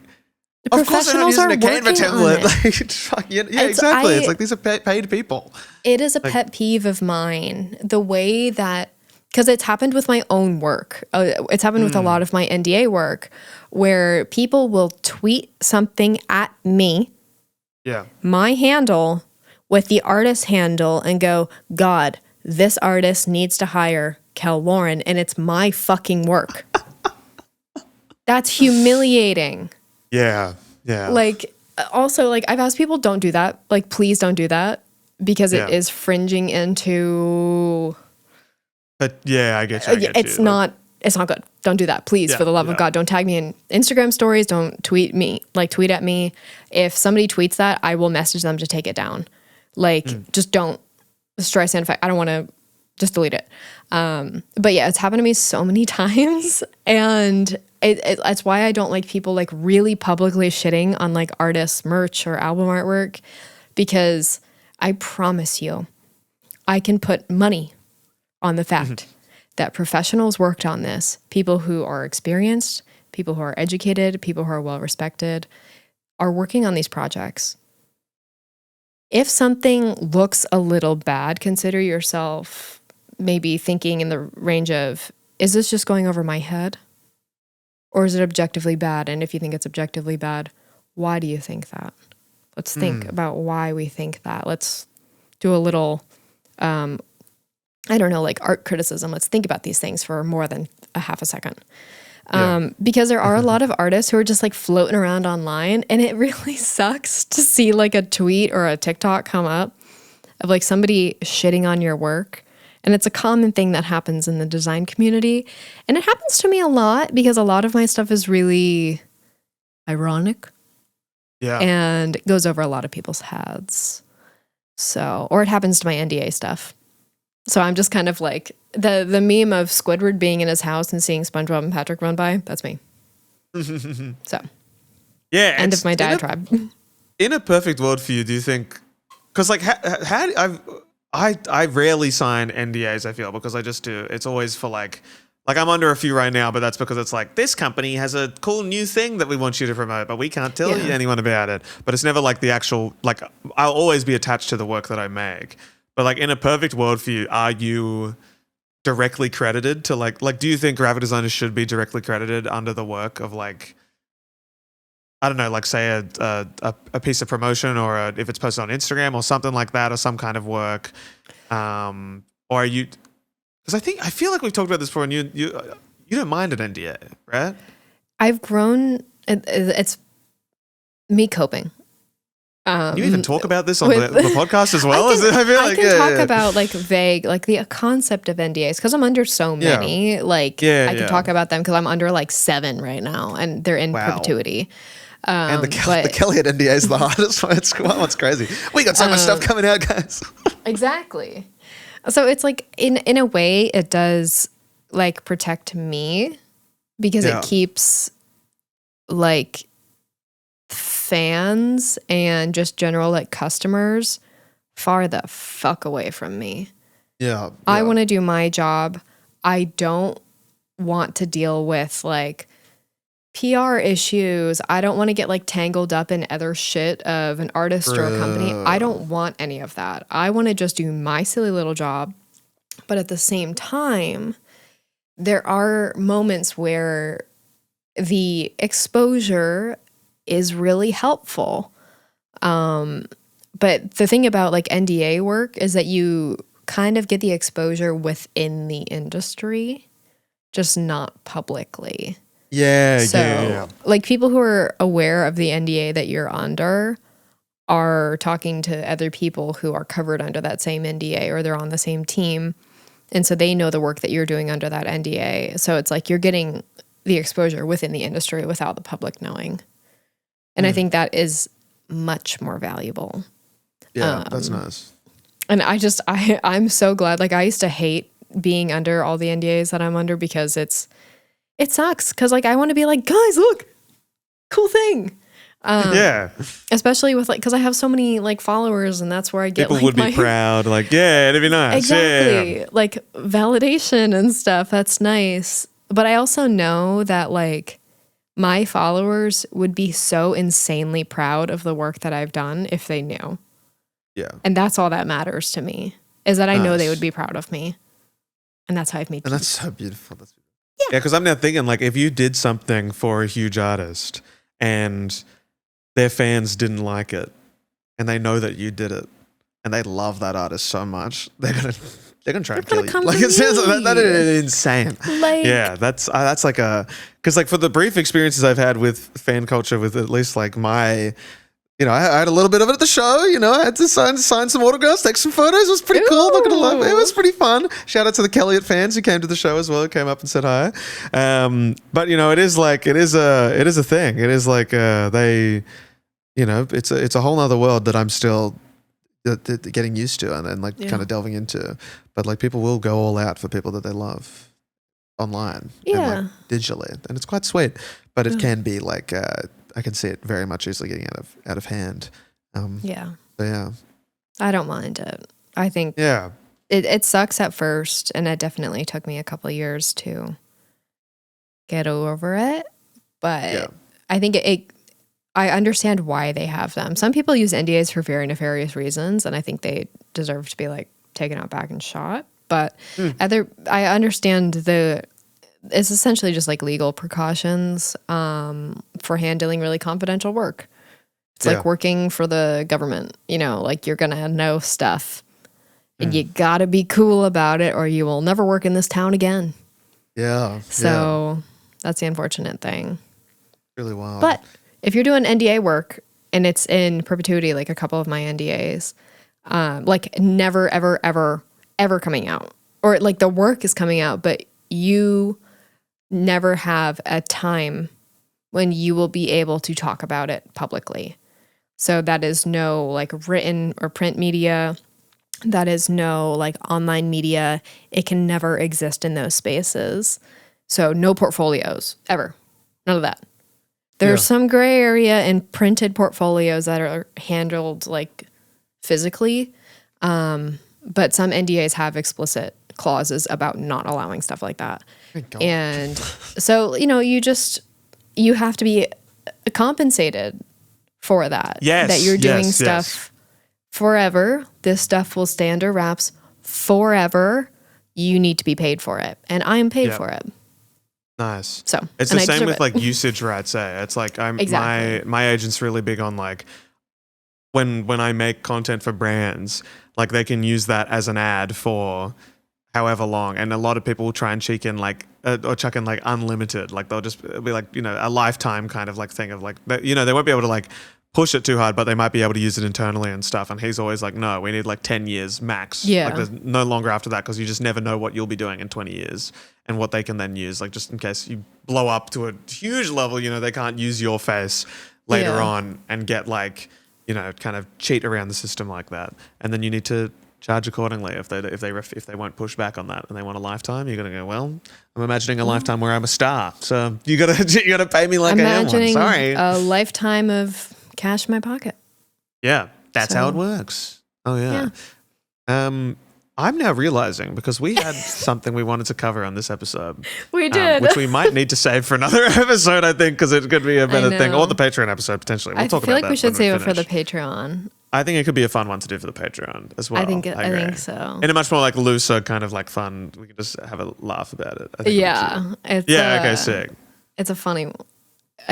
[SPEAKER 2] of course they're not using a Canva template. Like, yeah, exactly. It's like, these are paid people.
[SPEAKER 1] It is a pet peeve of mine, the way that, because it's happened with my own work. It's happened with a lot of my NDA work, where people will tweet something at me, my handle, with the artist handle, and go, God, this artist needs to hire Kel Lauren, and it's my fucking work. That's humiliating.
[SPEAKER 2] Yeah.
[SPEAKER 1] Like, also, like, I've asked people, don't do that. Like, please don't do that, because it is fringing into...
[SPEAKER 2] But yeah, I get you.
[SPEAKER 1] It's not good. Don't do that. Please, for the love of God, don't tag me in Instagram stories. Don't tweet me, like tweet at me. If somebody tweets that, I will message them to take it down. Like, just don't try to stand. I don't want to, just delete it. But yeah, it's happened to me so many times. And that's why I don't like people like really publicly shitting on like artists' merch or album artwork, because I promise you, I can put money on the fact that professionals worked on this, people who are experienced, people who are educated, people who are well-respected, are working on these projects. If something looks a little bad, consider yourself maybe thinking in the range of, is this just going over my head? Or is it objectively bad? And if you think it's objectively bad, why do you think that? Let's think about why we think that. Let's do a little... I don't know, like art criticism. Let's think about these things for more than a half a second. Because there are a lot of artists who are just like floating around online, and it really sucks to see like a tweet or a TikTok come up of like somebody shitting on your work. And it's a common thing that happens in the design community. And it happens to me a lot because a lot of my stuff is really ironic. Yeah. And goes over a lot of people's heads. So, or it happens to my NDA stuff. So I'm just kind of like, the meme of Squidward being in his house and seeing SpongeBob and Patrick run by, that's me. So,
[SPEAKER 2] yeah,
[SPEAKER 1] end of my diatribe.
[SPEAKER 2] In a perfect world for you, do you think, because like, I rarely sign NDAs, I feel, because I just do, it's always for like I'm under a few right now, but that's because it's like, this company has a cool new thing that we want you to promote, but we can't tell anyone about it. But it's never like the actual, like, I'll always be attached to the work that I make. But like, in a perfect world for you, are you directly credited to like do you think graphic designers should be directly credited under the work of like, I don't know, like say a piece of promotion, or if it's posted on Instagram or something like that, or some kind of work, or are you I feel like we've talked about this before, and you don't mind an NDA, right?
[SPEAKER 1] I've grown. It's me coping.
[SPEAKER 2] You even talk about this on the podcast as well.
[SPEAKER 1] I can talk about like vague, like the concept of NDAs because I'm under so many.
[SPEAKER 2] Yeah.
[SPEAKER 1] Like I can talk about them because I'm under like 7 right now, and they're in perpetuity.
[SPEAKER 2] And the kelliot NDA is the hardest one. It's crazy. We got so much stuff coming out, guys.
[SPEAKER 1] Exactly. So it's like in a way it does like protect me because it keeps like fans and just general like customers far the fuck away from me.
[SPEAKER 2] Yeah.
[SPEAKER 1] I want to do my job. I don't want to deal with like PR issues. I don't want to get like tangled up in other shit of an artist or a company. I don't want any of that. I want to just do my silly little job. But at the same time, there are moments where the exposure is really helpful. But the thing about like NDA work is that you kind of get the exposure within the industry, just not publicly.
[SPEAKER 2] Yeah.
[SPEAKER 1] Like people who are aware of the NDA that you're under are talking to other people who are covered under that same NDA or they're on the same team. And so they know the work that you're doing under that NDA. So it's like you're getting the exposure within the industry without the public knowing. And I think that is much more valuable.
[SPEAKER 2] Yeah, that's nice.
[SPEAKER 1] And I'm so glad. Like I used to hate being under all the NDAs that I'm under because it sucks. Because like I want to be like, guys, look, cool thing. Especially with like, because I have so many like followers, and that's where I get
[SPEAKER 2] people would be proud. Like, yeah, it'd be nice.
[SPEAKER 1] Exactly,
[SPEAKER 2] yeah.
[SPEAKER 1] Like validation and stuff. That's nice. But I also know that like my followers would be so insanely proud of the work that I've done if they knew.
[SPEAKER 2] Yeah,
[SPEAKER 1] and that's all that matters to me is that I know they would be proud of me, and that's how I've made.
[SPEAKER 2] And that's so beautiful. Yeah, because I'm now thinking like if you did something for a huge artist and their fans didn't like it, and they know that you did it, and they love that artist so much, they're gonna try and kill you. Like it sounds like that is insane.
[SPEAKER 1] Like,
[SPEAKER 2] yeah, that's like because like for the brief experiences I've had with fan culture, with at least like my. I had a little bit of it at the show. I had to sign some autographs, take some photos. It was pretty cool. Not gonna lie, it was pretty fun. Shout out to the kelliot fans who came to the show as well. Came up and said hi. But it is a thing. It is like they, it's a whole nother world that I'm still getting used to and like kind of delving into. But like people will go all out for people that they love online and like digitally, and it's quite sweet. But it can be like. I can see it very much easily getting out of hand. But yeah.
[SPEAKER 1] I don't mind it. I think it sucks at first, and it definitely took me a couple of years to get over it. But I think I understand why they have them. Some people use NDAs for very nefarious reasons, and I think they deserve to be like taken out back and shot. But I understand it's essentially just like legal precautions for handling really confidential work. It's like working for the government, like you're going to know stuff and you got to be cool about it or you will never work in this town again.
[SPEAKER 2] Yeah.
[SPEAKER 1] So that's the unfortunate thing.
[SPEAKER 2] Really wild.
[SPEAKER 1] But if you're doing NDA work and it's in perpetuity, like a couple of my NDAs, like never, ever, ever, ever coming out, or like the work is coming out, but you never have a time when you will be able to talk about it publicly. So that is no like written or print media. That is no like online media. It can never exist in those spaces. So no portfolios ever. None of that. There's some gray area in printed portfolios that are handled like physically. But some NDAs have explicit clauses about not allowing stuff like that. And so, you have to be compensated for that.
[SPEAKER 2] Yes.
[SPEAKER 1] That you're doing stuff forever. This stuff will stay under wraps forever. You need to be paid for it. And I am paid for it.
[SPEAKER 2] Nice.
[SPEAKER 1] So
[SPEAKER 2] it's the same with like usage rights. It's like my agent's really big on like when I make content for brands, like they can use that as an ad for however long, and a lot of people will try and cheek in like or chuck in like unlimited, like they'll just be like, you know, a lifetime kind of like thing of like, you know, they won't be able to like push it too hard, but they might be able to use it internally and stuff. And he's always like, no, we need like 10 years max.
[SPEAKER 1] Yeah.
[SPEAKER 2] Like there's no longer after that, because you just never know what you'll be doing in 20 years and what they can then use. Like just in case you blow up to a huge level, you know, they can't use your face later on and get like, you know, kind of cheat around the system like that. And then you need to charge accordingly if they won't push back on that and they want a lifetime. You're gonna go, well, I'm imagining a lifetime where I'm a star, so you gotta pay me like I am one. Sorry,
[SPEAKER 1] a lifetime of cash in my pocket.
[SPEAKER 2] Yeah, that's how it works. Oh yeah. I'm now realizing, because we had something we wanted to cover on this episode.
[SPEAKER 1] We did.
[SPEAKER 2] Which we might need to save for another episode, I think, because it could be a better thing. Or the Patreon episode, potentially. We'll talk about that.
[SPEAKER 1] I feel like we should save it for the Patreon.
[SPEAKER 2] I think it could be a fun one to do for the Patreon as well.
[SPEAKER 1] I think so.
[SPEAKER 2] In a much more like looser kind of like fun, we can just have a laugh about it. I think
[SPEAKER 1] okay,
[SPEAKER 2] sick.
[SPEAKER 1] It's a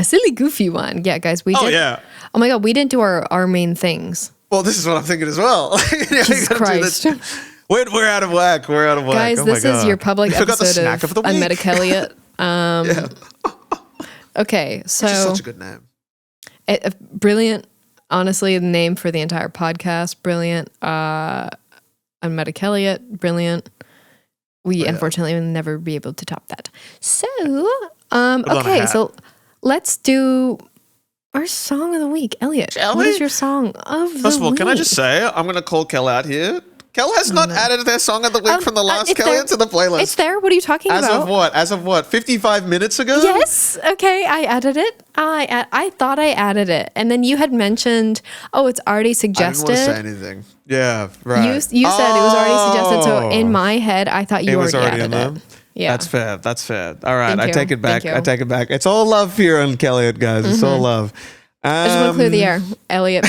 [SPEAKER 1] silly, goofy one. Yeah, guys, we did.
[SPEAKER 2] Oh, yeah.
[SPEAKER 1] Oh my God, we didn't do our main things.
[SPEAKER 2] Well, this is what I'm thinking as well.
[SPEAKER 1] Jesus Christ.
[SPEAKER 2] We're out of whack. We're out of whack.
[SPEAKER 1] Guys, this is your public episode of
[SPEAKER 2] the week.
[SPEAKER 1] I Met a Kelliot. Okay, so.
[SPEAKER 2] Which is such a good name.
[SPEAKER 1] Brilliant, honestly, the name for the entire podcast. Brilliant. I Met a Kelliot. Brilliant. We unfortunately will never be able to top that. So, okay, so let's do our song of the week. Elliot, what is your song of the week?
[SPEAKER 2] First of all, can I just say, I'm going to call Kel out here. Kel has not added their song of the week from the last Kelliot to the playlist.
[SPEAKER 1] It's there. What are you talking about?
[SPEAKER 2] As of what? 55 minutes ago?
[SPEAKER 1] Yes. Okay. I added it. I thought I added it. And then you had mentioned, it's already suggested.
[SPEAKER 2] I didn't want to say anything. Yeah, right.
[SPEAKER 1] You said it was already suggested. So in my head, I thought you already added it. Yeah.
[SPEAKER 2] That's fair. All right. I take it back.
[SPEAKER 1] I
[SPEAKER 2] take it back. It's all love here on Kelliot, guys. It's all love.
[SPEAKER 1] I just want to clear the air. Elliot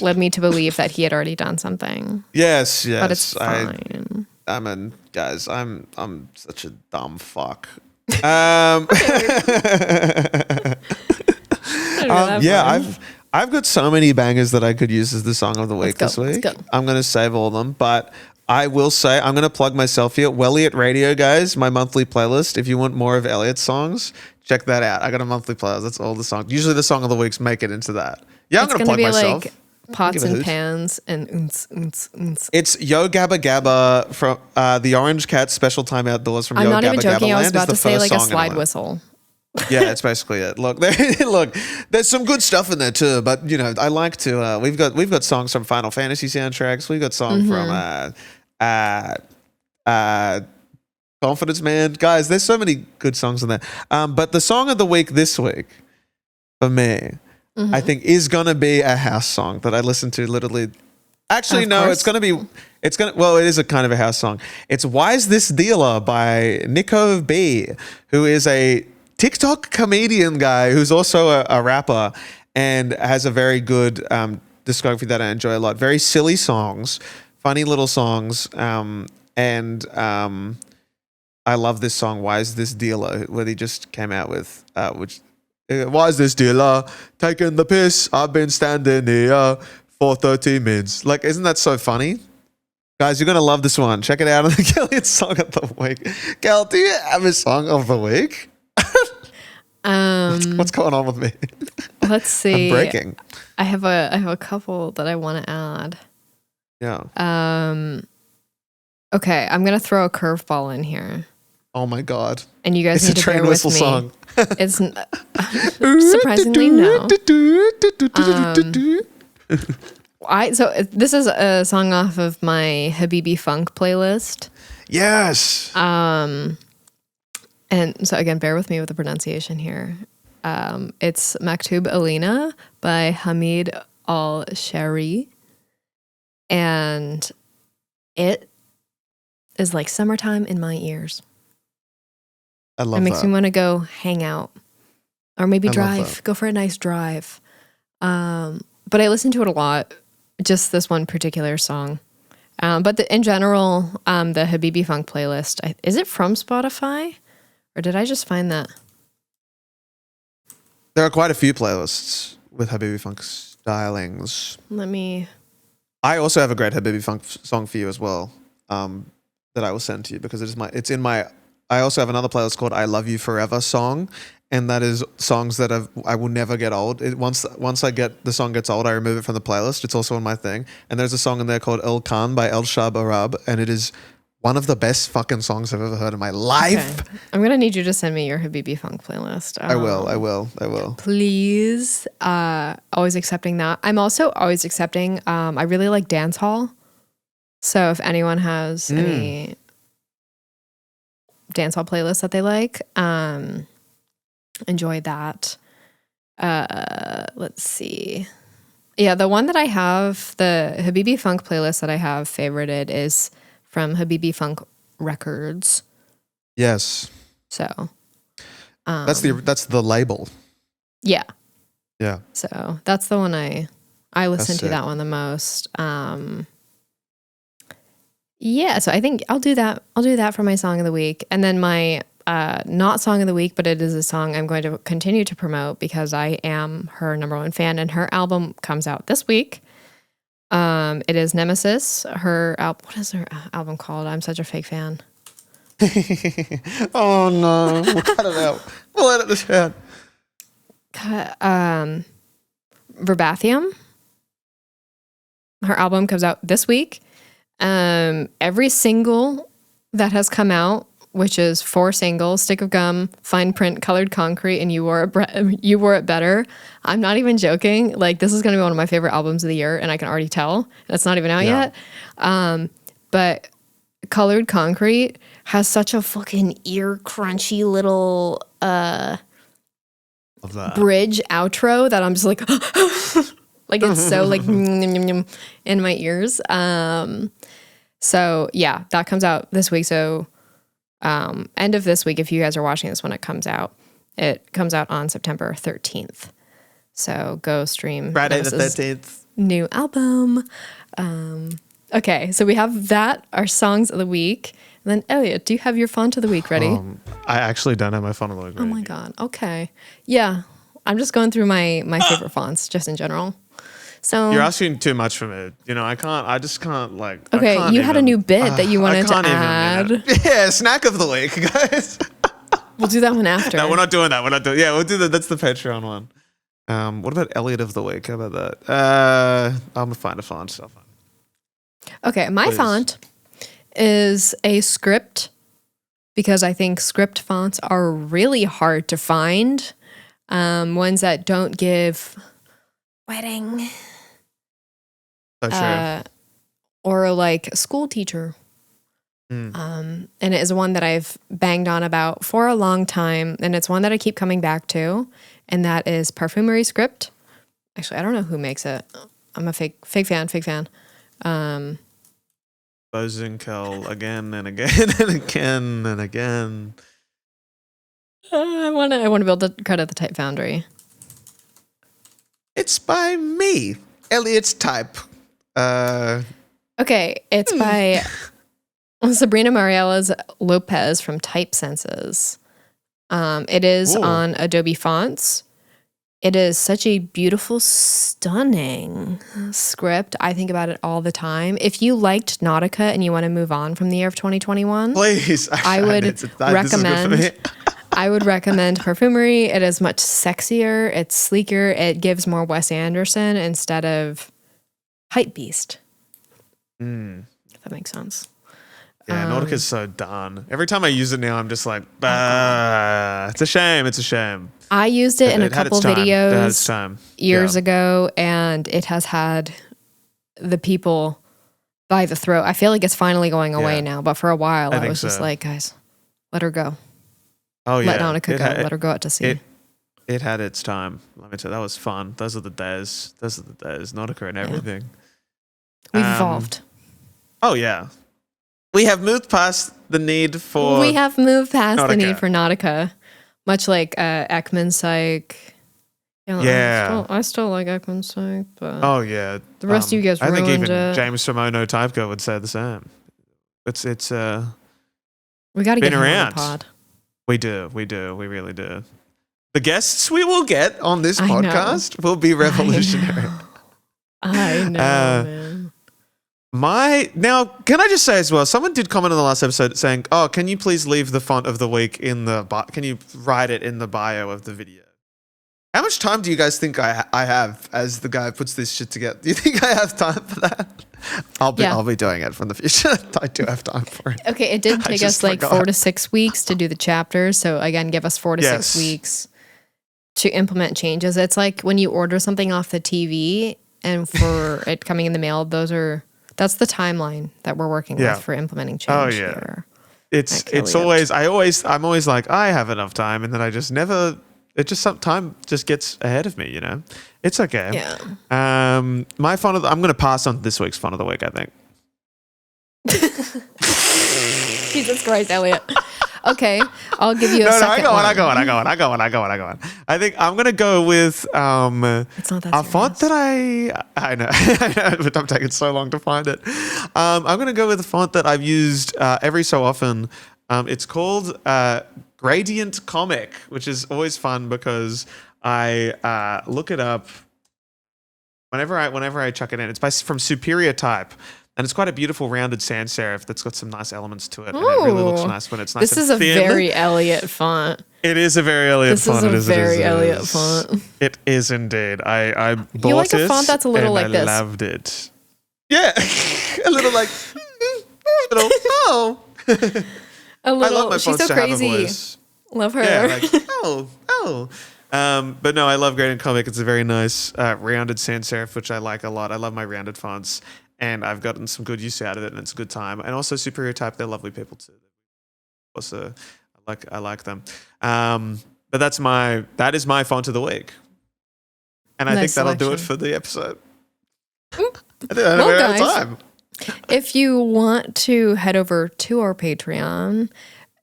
[SPEAKER 1] led me to believe that he had already done something.
[SPEAKER 2] Yes.
[SPEAKER 1] But it's fine.
[SPEAKER 2] Guys, I'm such a dumb fuck. I've got so many bangers that I could use as the song of the week this week. I'm going to save all of them, but I will say I'm going to plug myself here. Elliot Radio, guys, my monthly playlist. If you want more of Elliot's songs, check that out. I got a monthly playlist. That's all the songs. Usually the song of the weeks make it into that. Yeah, I'm going to plug myself.
[SPEAKER 1] Like pots and pans and oons.
[SPEAKER 2] It's Yo Gabba Gabba from the Orange Cat Special Time Outdoors from Yo Gabba Gabba Land.
[SPEAKER 1] I'm not even joking. I was about to say like a slide whistle.
[SPEAKER 2] Yeah, it's basically it. Look, there's some good stuff in there too. But you know, I like to. We've got songs from Final Fantasy soundtracks. We've got songs from Confidence Man, guys. There's so many good songs in there. But the song of the week this week for me, I think, is gonna be a house song that I listen to literally. Actually, no, it's gonna be. Well, it is a kind of a house song. It's "Why's This Dealer" by Nico B, who is a TikTok comedian guy who's also a rapper and has a very good discography that I enjoy a lot. Very silly songs, funny little songs, and I love this song, "Why Is This Dealer," where he just came out with, "Why is this dealer taking the piss? I've been standing here for 30 minutes." Like, isn't that so funny? Guys, you're going to love this one. Check it out on the Kelliot Song of the Week. Kel, do you have a song of the week? What's going on with me?
[SPEAKER 1] Let's see.
[SPEAKER 2] I'm breaking.
[SPEAKER 1] I have a couple that I want to add.
[SPEAKER 2] Yeah.
[SPEAKER 1] Okay, I'm gonna throw a curveball in here.
[SPEAKER 2] Oh my god!
[SPEAKER 1] And you guys need to bear with me.
[SPEAKER 2] Song.
[SPEAKER 1] It's surprisingly no. So this is a song off of my Habibi Funk playlist.
[SPEAKER 2] Yes.
[SPEAKER 1] And so again, bear with me with the pronunciation here. It's Maktub Alina by Hamid Al-Shari. And it is like summertime in my ears.
[SPEAKER 2] I love that.
[SPEAKER 1] It makes me want to go hang out. Or maybe drive. Go for a nice drive. But I listen to it a lot. Just this one particular song. But in general, the Habibi Funk playlist, is it from Spotify? Or did I just find that?
[SPEAKER 2] There are quite a few playlists with Habibi Funk stylings.
[SPEAKER 1] I
[SPEAKER 2] also have a great Habibi Funk song for you as well. that I will send to you because it's in my. I also have another playlist called "I Love You Forever" song, and that is songs that I will never get old. Once the song gets old, I remove it from the playlist. It's also on my thing, and there's a song in there called "El Khan" by El Shab Arab, and it is one of the best fucking songs I've ever heard in my life.
[SPEAKER 1] Okay. I'm gonna need you to send me your Habibi Funk playlist.
[SPEAKER 2] I will.
[SPEAKER 1] Please. Always accepting that. I'm also always accepting. I really like dance hall. So if anyone has any dance hall playlists that they like, enjoy that. Let's see. Yeah, the one that I have, the Habibi Funk playlist that I have favorited is from Habibi Funk Records.
[SPEAKER 2] Yes.
[SPEAKER 1] So
[SPEAKER 2] that's the label.
[SPEAKER 1] Yeah.
[SPEAKER 2] Yeah.
[SPEAKER 1] So that's the one I listen to that one the most. Yeah, so I think I'll do that. I'll do that for my song of the week. And then my not song of the week, but it is a song I'm going to continue to promote because I am her number one fan and her album comes out this week. It is Nemesis. What is her album called? I'm such a fake fan.
[SPEAKER 2] Oh no. We'll cut it out. We'll edit this out.
[SPEAKER 1] Verbatim. Her album comes out this week. Every single that has come out, which is 4 singles, Stick of Gum, Fine Print, Colored Concrete, and You Wore It Better. I'm not even joking. Like, this is going to be one of my favorite albums of the year, and I can already tell. It's not even out yet. But Colored Concrete has such a fucking ear crunchy little bridge outro that I'm just like, like it's so like in my ears. So yeah, that comes out this week. So end of this week, if you guys are watching this when it comes out on September 13th. So go stream
[SPEAKER 2] Friday the 13th.
[SPEAKER 1] New album. Okay, so we have that, our songs of the week. And then Elliot, do you have your font of the week ready?
[SPEAKER 2] I actually don't have my font of the week ready.
[SPEAKER 1] Oh my God. Okay. Yeah. I'm just going through my favorite fonts just in general. So
[SPEAKER 2] you're asking too much from it. You know, I just can't like.
[SPEAKER 1] Okay, you had a new bit that you wanted to add.
[SPEAKER 2] Yeah, snack of the week, guys.
[SPEAKER 1] We'll do that one after.
[SPEAKER 2] No, we're not doing that. Yeah, we'll do that. That's the Patreon one. What about Elliot of the week? How about that? I'm gonna find a font. I'll find it.
[SPEAKER 1] Okay, my font is a script because I think script fonts are really hard to find. Ones that don't give wedding. Or like a school teacher. And it is one that I've banged on about for a long time, and it's one that I keep coming back to, and that is Parfumerie script. Actually, I don't know who makes it. I'm a fake fan.
[SPEAKER 2] Bozenkel again and again and again and again.
[SPEAKER 1] I want to be able to credit the Type Foundry.
[SPEAKER 2] It's by me, Elliot's Type.
[SPEAKER 1] Okay, it's by Sabrina Mariela's Lopez from Type Senses. It is on Adobe Fonts. It is such a beautiful, stunning script. I think about it all the time. If you liked Nautica and you want to move on from the year of 2021,
[SPEAKER 2] please,
[SPEAKER 1] I would recommend. I would recommend Parfumerie. It is much sexier. It's sleeker. It gives more Wes Anderson instead of Hypebeast. If that makes sense.
[SPEAKER 2] Yeah, Nautica's so done. Every time I use it now, I'm just like, it's a shame. It's a shame.
[SPEAKER 1] I used it in a couple videos years ago, and it has had the people by the throat. I feel like it's finally going away now, but for a while I was just like, guys, let her go.
[SPEAKER 2] Oh yeah,
[SPEAKER 1] let Nautica go. Let her go out to sea.
[SPEAKER 2] It had its time. Let me tell you, that was fun. Those are the days. Nautica and everything.
[SPEAKER 1] We've evolved.
[SPEAKER 2] Oh yeah, we have moved past the need for.
[SPEAKER 1] We have moved past
[SPEAKER 2] Nautica.
[SPEAKER 1] the need for Nautica, much like Ekman Psych. I still like Ekman Psych, but the rest of you guys ruined it. I think even
[SPEAKER 2] James Simono Typeco would say the same. It's
[SPEAKER 1] we got to get him on the pod.
[SPEAKER 2] We do. We really do. The guests we will get on this podcast will be revolutionary.
[SPEAKER 1] I know, man.
[SPEAKER 2] Now, can I just say as well, someone did comment on the last episode saying, oh, can you please leave the font of the week in the can you write it in the bio of the video? How much time do you guys think I have as the guy who puts this shit together? Do you think I have time for that? I'll be doing it from the future. I do have time for it.
[SPEAKER 1] Okay, it did take us like 4 to 6 weeks to do the chapters. So again, give us 4 to 6 weeks to implement changes. It's like when you order something off the TV and for it coming in the mail, that's the timeline that we're working with for implementing change.
[SPEAKER 2] Oh yeah. Here it's always I'm always like, I have enough time, and then I just never some time just gets ahead of me, you know. It's okay.
[SPEAKER 1] Yeah.
[SPEAKER 2] My font I'm going to pass on this week's font of the week, I think.
[SPEAKER 1] Jesus Christ, Elliot. Okay, I'll give you a second one.
[SPEAKER 2] I go on. I think I'm going to go with
[SPEAKER 1] it's not that
[SPEAKER 2] a font that I know, but I'm taking so long to find it. I'm going to go with a font that I've used every so often. It's called Gradient Comic, which is always fun because I look it up whenever I chuck it in. It's from Superior Type, and it's quite a beautiful rounded sans serif that's got some nice elements to it. And it really looks nice when it's nice.
[SPEAKER 1] This is a very Elliot font.
[SPEAKER 2] It is a very Elliot font.
[SPEAKER 1] This is a very Elliot font.
[SPEAKER 2] It is indeed. I bought it.
[SPEAKER 1] You like a font that's a little like this.
[SPEAKER 2] I loved it. Yeah, a little like a little.
[SPEAKER 1] A little.
[SPEAKER 2] I love my
[SPEAKER 1] She's
[SPEAKER 2] fonts
[SPEAKER 1] so
[SPEAKER 2] to have a
[SPEAKER 1] crazy.
[SPEAKER 2] voice.
[SPEAKER 1] Love her.
[SPEAKER 2] Yeah, like but no, I love Gradient Comic. It's a very nice rounded sans serif, which I like a lot. I love my rounded fonts, and I've gotten some good use out of it, and it's a good time. And also Superior Type, they're lovely people too. Also, I like them. But that is my font of the week, and I think that'll do it for the episode. I think we're out of time.
[SPEAKER 1] If you want to head over to our Patreon,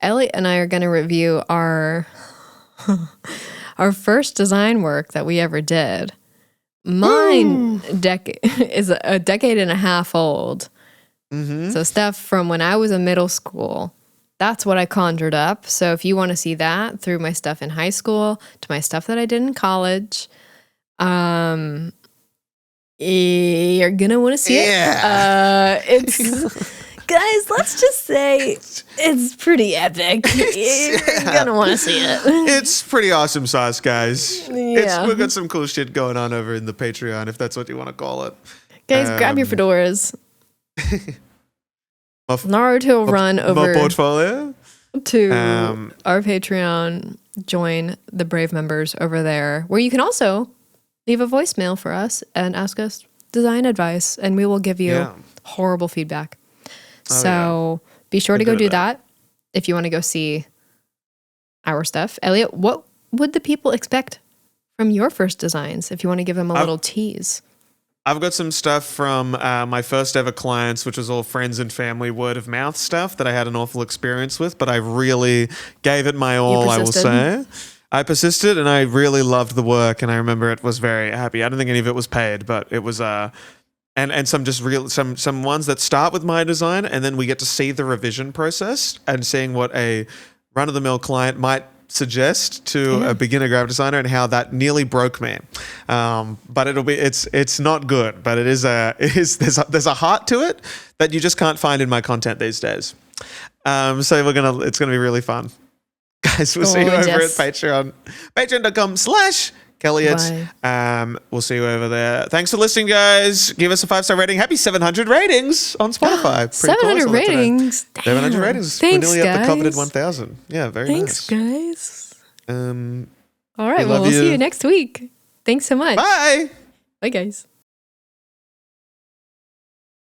[SPEAKER 1] Elliot and I are going to review our first design work that we ever did. Mine is a decade and a half old. Mm-hmm. So stuff from when I was in middle school. That's what I conjured up. So if you want to see that through my stuff in high school to my stuff that I did in college, you're gonna want to see it. It's guys, let's just say it's pretty epic. You're gonna want to see it.
[SPEAKER 2] It's pretty awesome sauce, guys.
[SPEAKER 1] Yeah.
[SPEAKER 2] We've got some cool shit going on over in the Patreon, if that's what you want to call it.
[SPEAKER 1] Guys, grab your fedoras. Naruto will run over
[SPEAKER 2] my portfolio
[SPEAKER 1] to our Patreon. Join the brave members over there, where you can also leave a voicemail for us and ask us design advice, and we will give you horrible feedback. Be sure to go do that if you want to go see our stuff. Elliot, what would the people expect from your first designs if you want to give them a little tease?
[SPEAKER 2] I've got some stuff from my first ever clients, which was all friends and family word of mouth stuff that I had an awful experience with, but I really gave it my all, I will say. I persisted and I really loved the work, and I remember it was very happy. I don't think any of it was paid, but it was and some just some ones that start with my design, and then we get to see the revision process and seeing what a run-of-the-mill client might suggest to a beginner graphic designer, and how that nearly broke me. But it's not good, but there's a heart to it that you just can't find in my content these days. So it's gonna be really fun. Guys, we'll see you over at Patreon. Patreon.com/kelliot. We'll see you over there. Thanks for listening, guys. Give us a 5-star rating. Happy 700 ratings on Spotify.
[SPEAKER 1] 700 ratings.
[SPEAKER 2] 700 ratings.
[SPEAKER 1] Thanks,
[SPEAKER 2] we're nearly
[SPEAKER 1] guys.
[SPEAKER 2] at the coveted 1,000. Yeah, very
[SPEAKER 1] nice. Thanks, guys.
[SPEAKER 2] All
[SPEAKER 1] right, we'll see you next week. Thanks so much.
[SPEAKER 2] Bye.
[SPEAKER 1] Bye, guys.